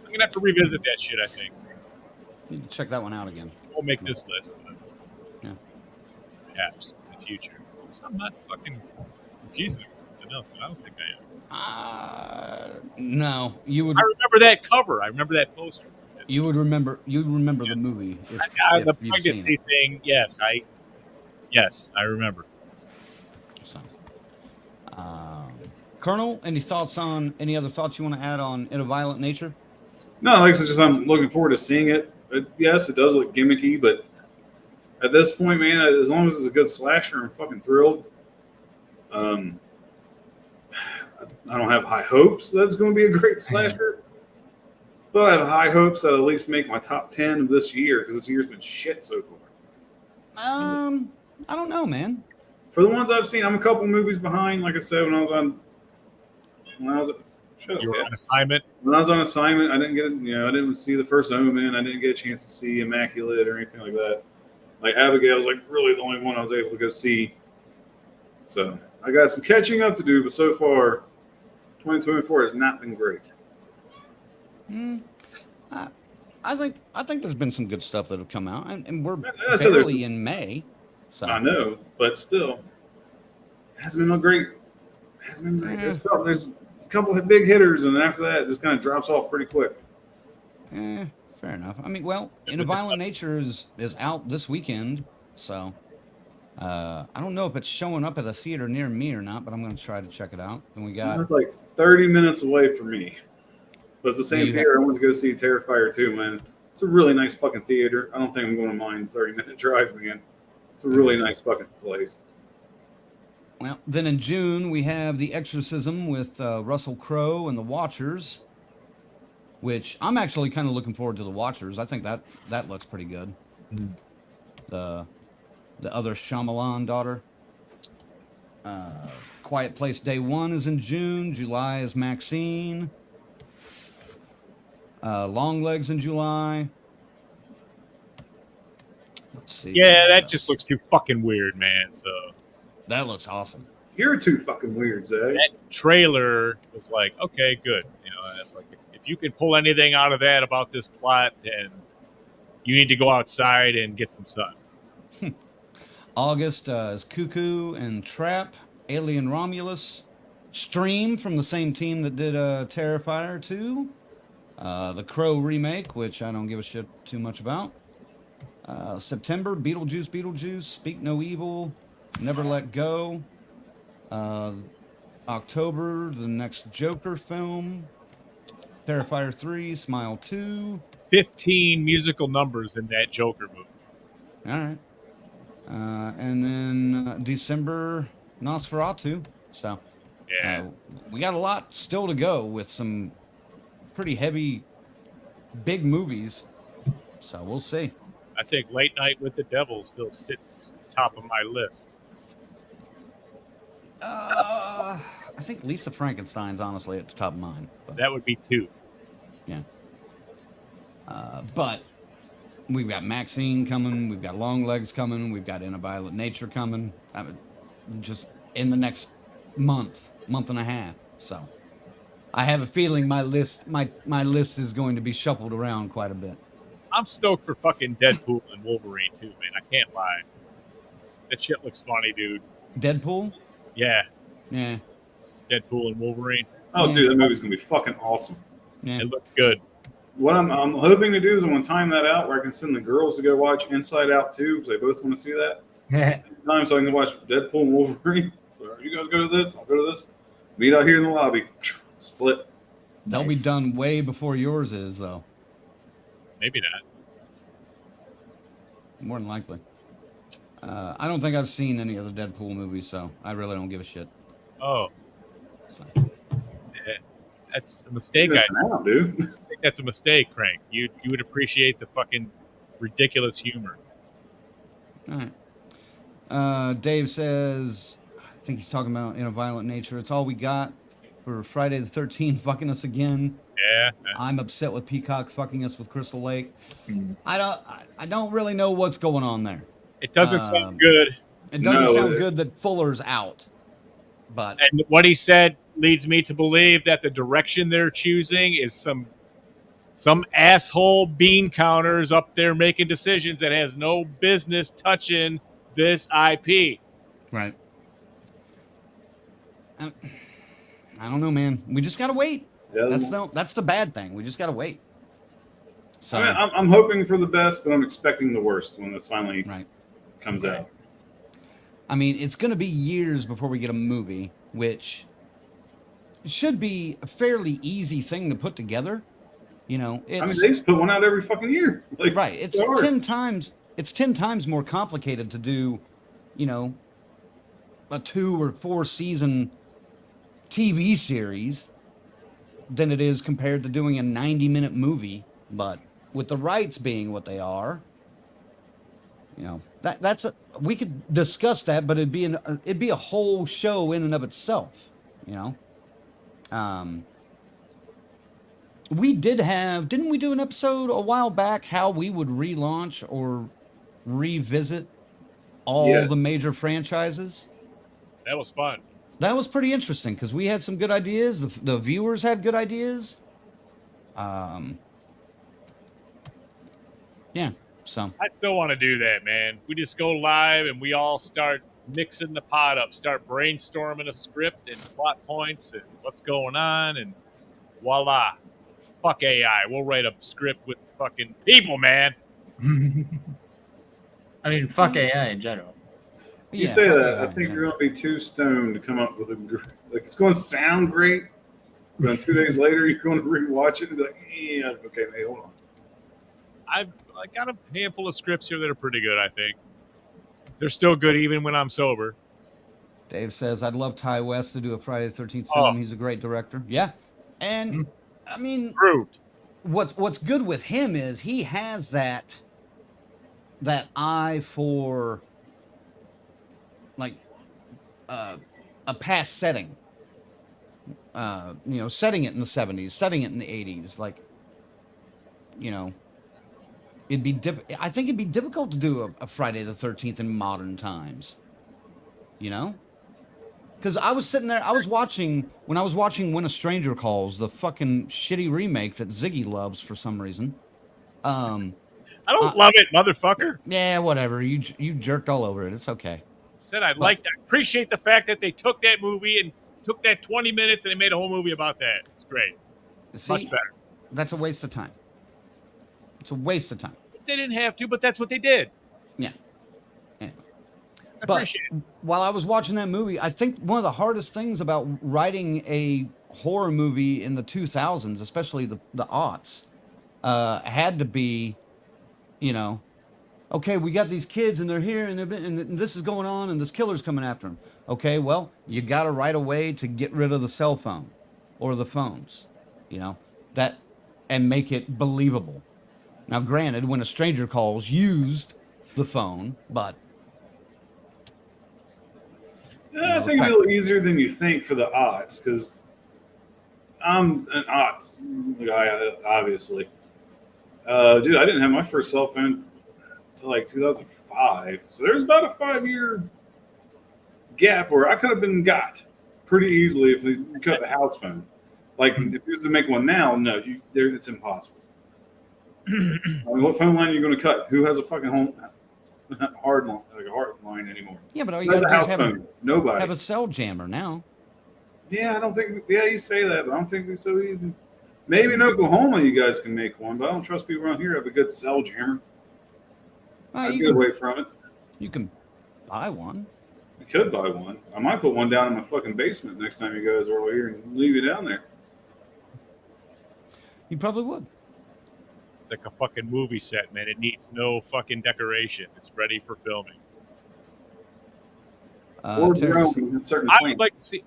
I'm gonna have to revisit that shit. I think Need to check that one out again. we'll make this list. Yeah. Perhaps in the future. I'm not fucking confusing something else, but I don't think I am. No, you would. I remember that cover. I remember that poster. You would remember. You'd remember the movie. If The you've pregnancy seen it. thing. Yes, I remember. So, Colonel, any other thoughts you want to add on In a Violent Nature? No, like I said, just I'm looking forward to seeing it. Yes, it does look gimmicky, but at this point, man, as long as it's a good slasher, I'm fucking thrilled. I don't have high hopes that it's going to be a great slasher, but I have high hopes that at least make my top 10 of this year because this year's been shit so far. I don't know, man. For the ones I've seen, I'm a couple movies behind. Like I said, when I was on assignment. When I was on assignment, I didn't get I didn't see the first Omen. I didn't get a chance to see Immaculate or anything like that. Like Abigail was like really the only one I was able to go see. So I got some catching up to do, but so far, 2024 has not been great. I think there's been some good stuff that have come out, and we're So barely in May. So I know, but still, it hasn't been great. It hasn't been great. There's a couple of big hitters, and after that, it just kind of drops off pretty quick. Fair enough. I mean, well, In a Violent Nature is out this weekend, so I don't know if it's showing up at a theater near me or not, but I'm going to try to check it out. And we got It's like 30 minutes away from me, but it's the same theater I went to go see Terrifier 2, man. It's a really nice fucking theater. I don't think I'm going to mind 30-minute drive, man. It's a really nice fucking place. Well, then in June, we have The Exorcism with Russell Crowe and The Watchers, which I'm actually kind of looking forward to The Watchers. I think that looks pretty good. The other Shyamalan daughter. Quiet Place Day 1 is in June. July is Maxine. Longlegs in July. Let's see. Yeah, that just looks too fucking weird, man. So that looks awesome. You're too fucking weird, Zach. that trailer was like, okay, good. That's like if you can pull anything out of that about this plot, then you need to go outside and get some sun. August is Cuckoo and Trap, Alien Romulus, Stream from the same team that did Terrifier 2, the Crow remake, which I don't give a shit too much about. September, Beetlejuice, Speak No Evil, Never Let Go. October, the next Joker film, Terrifier 3, Smile 2. 15 musical numbers in that Joker movie. All right. And then December, Nosferatu. So Yeah. we got a lot still to go with some pretty heavy, big movies. So we'll see. I think Late Night with the Devil still sits top of my list. I think Lisa Frankenstein's honestly at the top of mine. But, That would be 2. yeah. But we've got Maxine coming. We've got Longlegs coming. We've got In a Violent Nature coming. I mean, just in the next month and a half. So I have a feeling my list is going to be shuffled around quite a bit. I'm stoked for fucking Deadpool and Wolverine too, man. I can't lie. That shit looks funny, dude. Deadpool? Yeah, Yeah. Deadpool and Wolverine. Oh, dude, that movie's gonna be fucking awesome. Yeah. It looks good. what I'm hoping to do is I'm going to time that out where I can send the girls to go watch Inside Out too, because they both want to see that. Time so I can watch Deadpool and Wolverine. So you guys go to this, I'll go to this. Meet out here in the lobby. Split. They'll be done way before yours is, though. Maybe not. More than likely. I don't think I've seen any of the Deadpool movies, so I really don't give a shit. Oh, So. that's a mistake. You're I missing out, dude. think that's a mistake, Crank. You would appreciate the fucking ridiculous humor. All right. Dave says, I think he's talking about In a Violent Nature. It's all we got for Friday the 13th fucking us again. Yeah. I'm upset with Peacock fucking us with Crystal Lake. I don't really know what's going on there. It doesn't sound good. It doesn't No, sound good that Fuller's out. But And what he said leads me to believe that the direction they're choosing is some asshole bean counters up there making decisions that has no business touching this IP. right. I don't know, man. We just gotta wait. Yeah, That's the bad thing. We just gotta wait. So I mean, I'm hoping for the best, but I'm expecting the worst when this finally right. comes out. I mean, it's going to be years before we get a movie, which should be a fairly easy thing to put together. You know, it's I mean, they just put one out every fucking year. Like, right. It's they are. 10 times. It's 10 times more complicated to do, you know, a 2 or 4 season TV series than it is compared to doing a 90-minute movie. But with the rights being what they are, you know, we could discuss that, but it'd be a whole show in and of itself, you know. We didn't we do an episode a while back how we would relaunch or revisit all Yes. the major franchises? That was fun. That was pretty interesting because we had some good ideas. The viewers had good ideas. Yeah. So I still want to do that, man. We just go live and we all start mixing the pot up, start brainstorming a script and plot points and what's going on, and voila. Fuck AI. We'll write a script with fucking people, man. I mean, fuck AI in general. You say that, yeah, I think yeah. you're going to be too stoned to come up with like it's going to sound great, but then 2 days later you're going to rewatch it and be like, yeah, okay, hey, hold on. I got a handful of scripts here that are pretty good, I think. They're still good even when I'm sober. Dave says, I'd love Ty West to do a Friday the 13th film. Oh. He's a great director. Yeah. And, I mean, Proved. what's good with him is he has that eye for, like, a past setting. You know, setting it in the 70s, setting it in the 80s. Like, you know, I think it'd be difficult to do a Friday the 13th in modern times. You know? Because I was sitting there, when I was watching When a Stranger Calls, the fucking shitty remake that Ziggy loves for some reason. I don't love it, motherfucker. Yeah, whatever. You jerked all over it. It's okay. Said I appreciate the fact that they took that movie and took that 20 minutes and they made a whole movie about that. It's great. See, Much better. That's a waste of time. It's a waste of time. They didn't have to, but that's what they did. Yeah. Yeah. I But appreciate it. while I was watching that movie, I think one of the hardest things about writing a horror movie in the 2000s, especially the aughts, had to be, you know, okay, we got these kids and they're here and this is going on and this killer's coming after them. Okay, well, you got to write a way to get rid of the cell phone or the phones, you know, and make it believable. Now, granted, When a Stranger Calls used the phone, but Yeah, I think it's a little easier than you think for the aughts because I'm an aughts guy, obviously. Dude, I didn't have my first cell phone until like 2005. So there's about a 5-year gap where I could have been got pretty easily if we cut the house phone. Like, if you was to make one now, no, it's impossible. I mean, what phone line are you going to cut? Who has a fucking hard line anymore? yeah, but all you Who has got a to house do is phone? Nobody. have a cell jammer now. Yeah, I don't think. Yeah, you say that, but I don't think it's so easy. Maybe in Oklahoma you guys can make one, but I don't trust people around here have a good cell jammer. I'd get away from it. You can buy one. You could buy one. I might put one down in my fucking basement next time you guys are over here and leave you down there. You probably would. It's like a fucking movie set, man. It needs no fucking decoration. It's ready for filming. Or Terrence, drone in certain I planes. would like to see.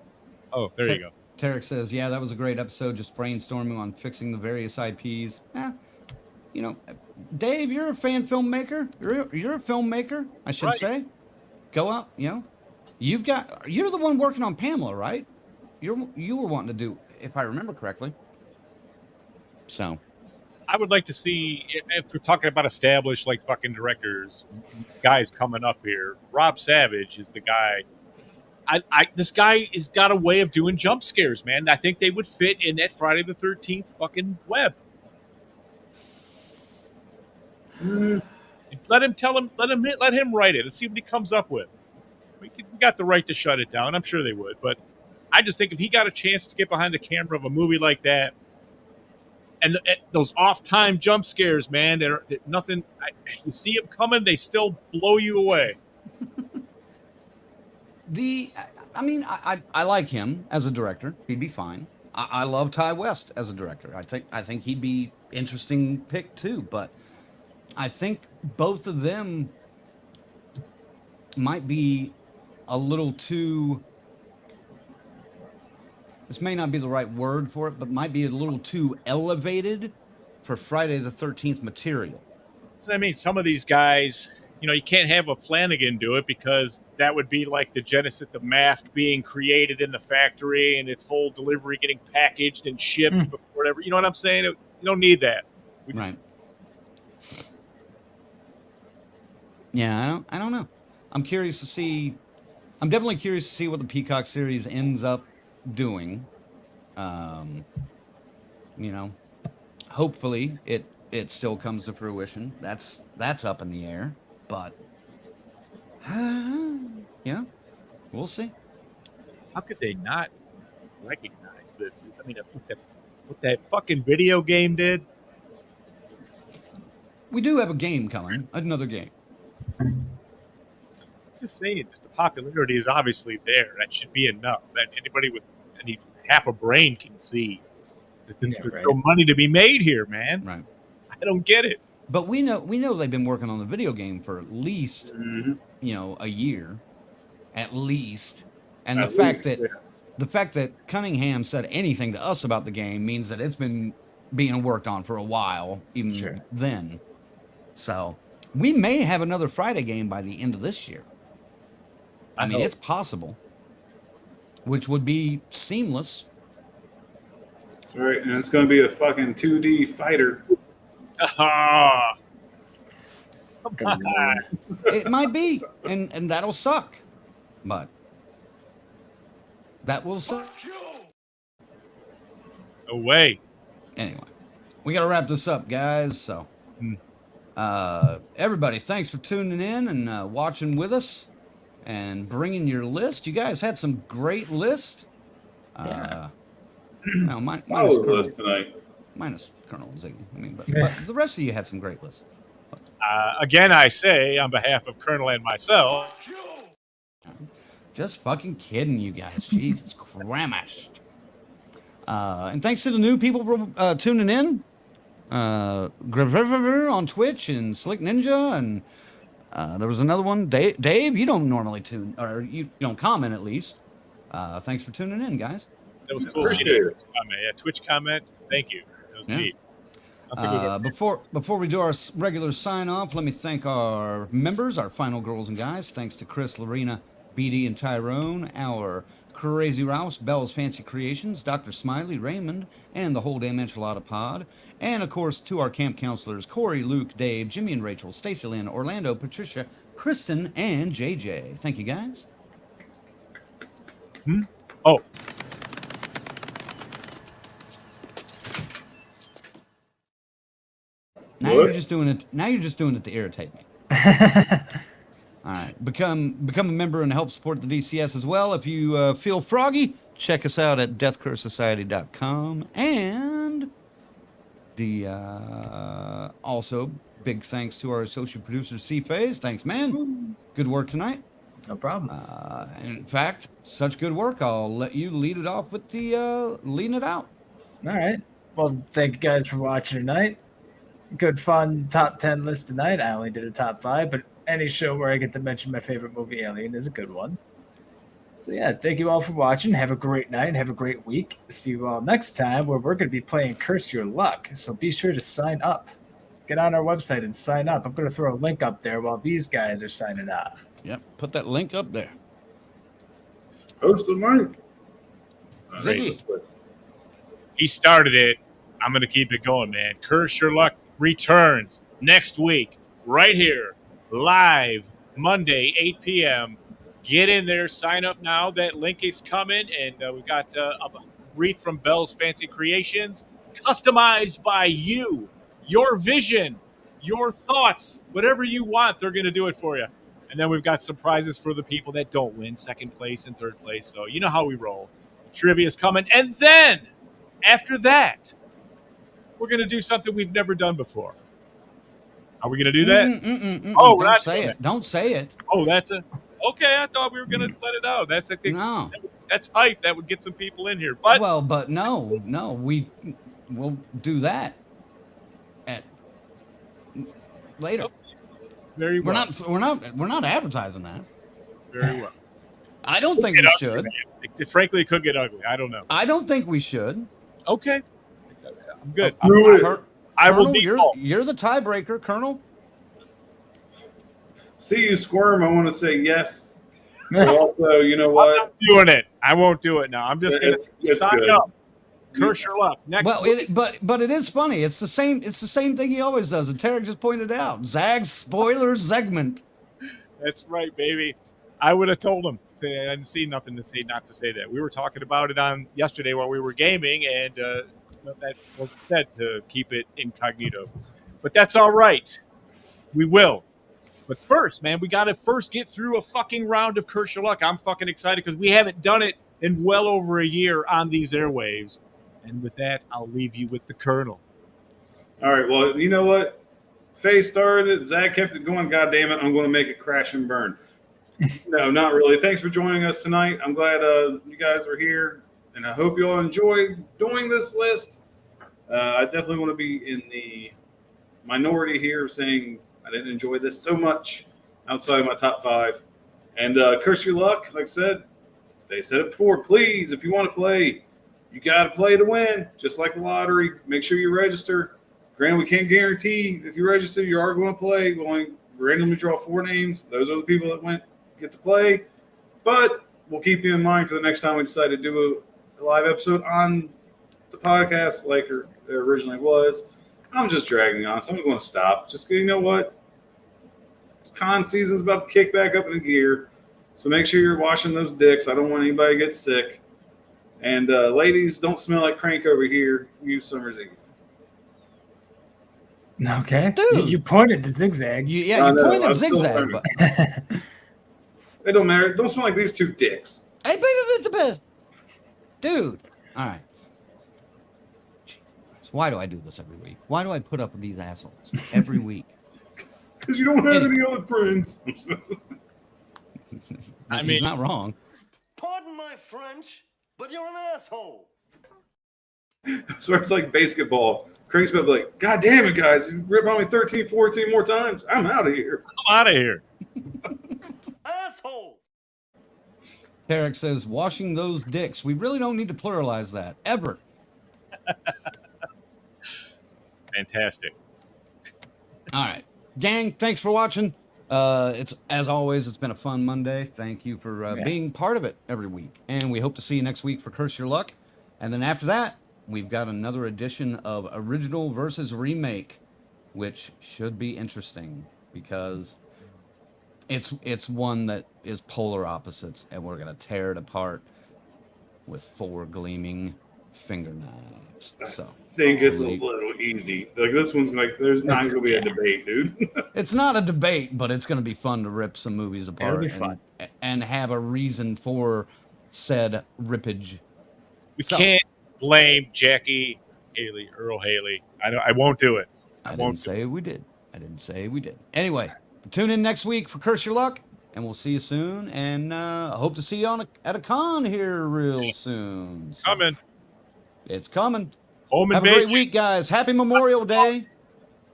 Oh, there you go. Tarek says, yeah, that was a great episode, just brainstorming on fixing the various IPs. You know, Dave, you're a fan filmmaker. You're a filmmaker, I should Right. say. Go out, you know. You're the one working on Pamela, right? You were wanting to do, if I remember correctly. So I would like to see, if we're talking about established like fucking directors, guys coming up here. Rob Savage is the guy. This guy has got a way of doing jump scares, man. I think they would fit in that Friday the 13th fucking web. Let him write it. Let's see what he comes up with. We got the right to shut it down. I'm sure they would, but I just think if he got a chance to get behind the camera of a movie like that, and those off-time jump scares, man, they're nothing. You see them coming, they still blow you away. I like him as a director. He'd be fine. I love Ty West as a director. I think he'd be interesting pick too. But I think both of them might be a little too. This may not be the right word for it, but might be a little too elevated for Friday the 13th material. So I mean, some of these guys, you know, you can't have a Flanagan do it because that would be like the Genesis, the mask being created in the factory and its whole delivery getting packaged and shipped, whatever. You know what I'm saying? You don't need that. Right. Yeah, I don't know. I'm curious to see. I'm definitely curious to see what the Peacock series ends up doing. You know, hopefully it still comes to fruition. That's up in the air, but yeah, we'll see. How could they not recognize this? I mean, what that fucking video game did. We do have a game coming, another game. Just saying, just the popularity is obviously there. That should be enough. That anybody with any half a brain can see that there's no money to be made here, man. Right. I don't get it. But we know they've been working on the video game for at least a year, at least. And the fact that Cunningham said anything to us about the game means that it's been being worked on for a while, even then. So we may have another Friday game by the end of this year. I mean, it's possible, which would be seamless. That's right, and it's going to be a fucking 2D fighter. It might be, and that'll suck, but that will suck. No way. Anyway, we got to wrap this up, guys. So, everybody, thanks for tuning in and watching with us and bringing your list. You guys had some great lists. Solid list tonight. Minus Colonel Ziggler. I mean, but the rest of you had some great lists. Again, I say on behalf of Colonel and myself. Just fucking kidding, you guys. Jesus Christ. And thanks to the new people for tuning in. Graviver on Twitch and Slick Ninja and there was another one. Dave, you don't normally tune, or you don't comment at least. Thanks for tuning in, guys. That was cool. Twitch comment. Thank you. That was neat. Before we do our regular sign off, let me thank our members, our final girls and guys. Thanks to Chris, Lorena, BD, and Tyrone, our Crazy Rouse, Bell's Fancy Creations, Dr. Smiley, Raymond, and the whole damn enchilada pod. And of course to our camp counselors, Corey, Luke, Dave, Jimmy and Rachel, Stacy Lynn, Orlando, Patricia, Kristen, and JJ. Thank you, guys. Oh. Now you're just doing it to irritate me. All right, become a member and help support the DCS as well. If you feel froggy, check us out at deathcursesociety.com. And Also, big thanks to our associate producer, C. Faze. Thanks, man. Good work tonight. No problem. In fact, such good work. I'll let you lead it off with the leading it out. All right. Well, thank you guys for watching tonight. Good fun top 10 list tonight. I only did a top 5, but any show where I get to mention my favorite movie, Alien, is a good one. So yeah, thank you all for watching. Have a great night. Have a great week. See you all next time where we're going to be playing Curse Your Luck. So be sure to sign up. Get on our website and sign up. I'm going to throw a link up there while these guys are signing off. Yep, put that link up there. Host of Mike. Ziggy. He started it. I'm going to keep it going, man. Curse Your Luck returns next week, right here, live, Monday, 8 p.m. Get in there, sign up now. That link is coming, and we've got a wreath from Bell's Fancy Creations, customized by you, your vision, your thoughts, whatever you want, they're going to do it for you. And then we've got some prizes for the people that don't win, second place and third place. So you know how we roll. Trivia's coming. And then, after that, we're going to do something we've never done before. Are we going to do that? Oh, don't say it. Don't say it. Oh, that's a... Okay, I thought we were going to let it out. That's, I think, no. That's hype. That would get some people in here. But no, we'll do that at later. Okay. Very well. We're not advertising that. Very well. I don't think we should. Frankly, it could get ugly. I don't know. I don't think we should. Okay. I'm good. I will be you're the tiebreaker, Colonel. See you squirm. I want to say yes. But also, you know what? I'm not doing it. I won't do it now. I'm just going to sign good. up. Curse your luck. Next week. But it is funny. It's the same thing he always does. And Tarek just pointed out. Zag's spoiler segment. That's right, baby. I would have told him. I didn't see nothing to say not to say that. We were talking about it on yesterday while we were gaming, and that was said to keep it incognito. But that's all right. We will. But first, man, we got to first get through a fucking round of Curse Your Luck. I'm fucking excited because we haven't done it in well over a year on these airwaves. And with that, I'll leave you with the Colonel. All right. Well, you know what? Faye started it. Zach kept it going. God damn it. I'm going to make it crash and burn. No, not really. Thanks for joining us tonight. I'm glad you guys are here. And I hope you all enjoy doing this list. I definitely want to be in the minority here saying I didn't enjoy this so much outside of my top 5. And Curse Your Luck, like I said, they said it before. Please, if you want to play, you got to play to win, just like the lottery. Make sure you register. Granted, we can't guarantee if you register, you are going to play. We only randomly draw 4 names. Those are the people that get to play. But we'll keep you in mind for the next time we decide to do a live episode on the podcast like it originally was. I'm just dragging on, so I'm going to stop. Just, you know what? Con season's about to kick back up into gear. So make sure you're washing those dicks. I don't want anybody to get sick. And ladies, don't smell like crank over here. Use Summer's Eve. Okay. Dude. You pointed to zigzag. You pointed zigzag. But... It don't matter. Don't smell like these 2 dicks. Hey, dude. All right. Why do I do this every week? Why do I put up with these assholes every week? Because you don't have any other friends. I mean, he's not wrong. Pardon my French, but you're an asshole. So it's like basketball. Crank's about to be like, God damn it, guys. You rip on me 13, 14 more times. I'm out of here. I'm out of here. Asshole. Tarek says, washing those dicks. We really don't need to pluralize that. Ever. Fantastic. All right. Gang, thanks for watching. It's as always, it's been a fun Monday. Thank you for being part of it every week. And we hope to see you next week for Curse Your Luck. And then after that, we've got another edition of Original versus Remake, which should be interesting because it's one that is polar opposites, and we're going to tear it apart with 4 gleaming fingernails. So I think it's a little easy. Like this one's like there's not going to be a debate, dude. It's not a debate, but it's going to be fun to rip some movies apart. It'll be fun. And have a reason for said rippage. We can't blame Jackie Haley, Earl Haley. I won't do it. I didn't say we did. I didn't say we did. Anyway, tune in next week for Curse Your Luck, and we'll see you soon. And I hope to see you at a con here real soon. So, Coming. it's coming. Home Have a invasion. great week, guys. Happy Memorial Day.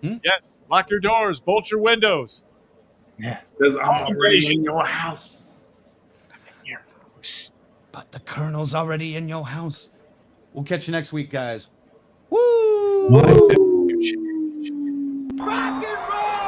Yes. Lock your doors. Bolt your windows. Because I'm already in your house. But the Colonel's already in your house. We'll catch you next week, guys. Woo! Rock and roll!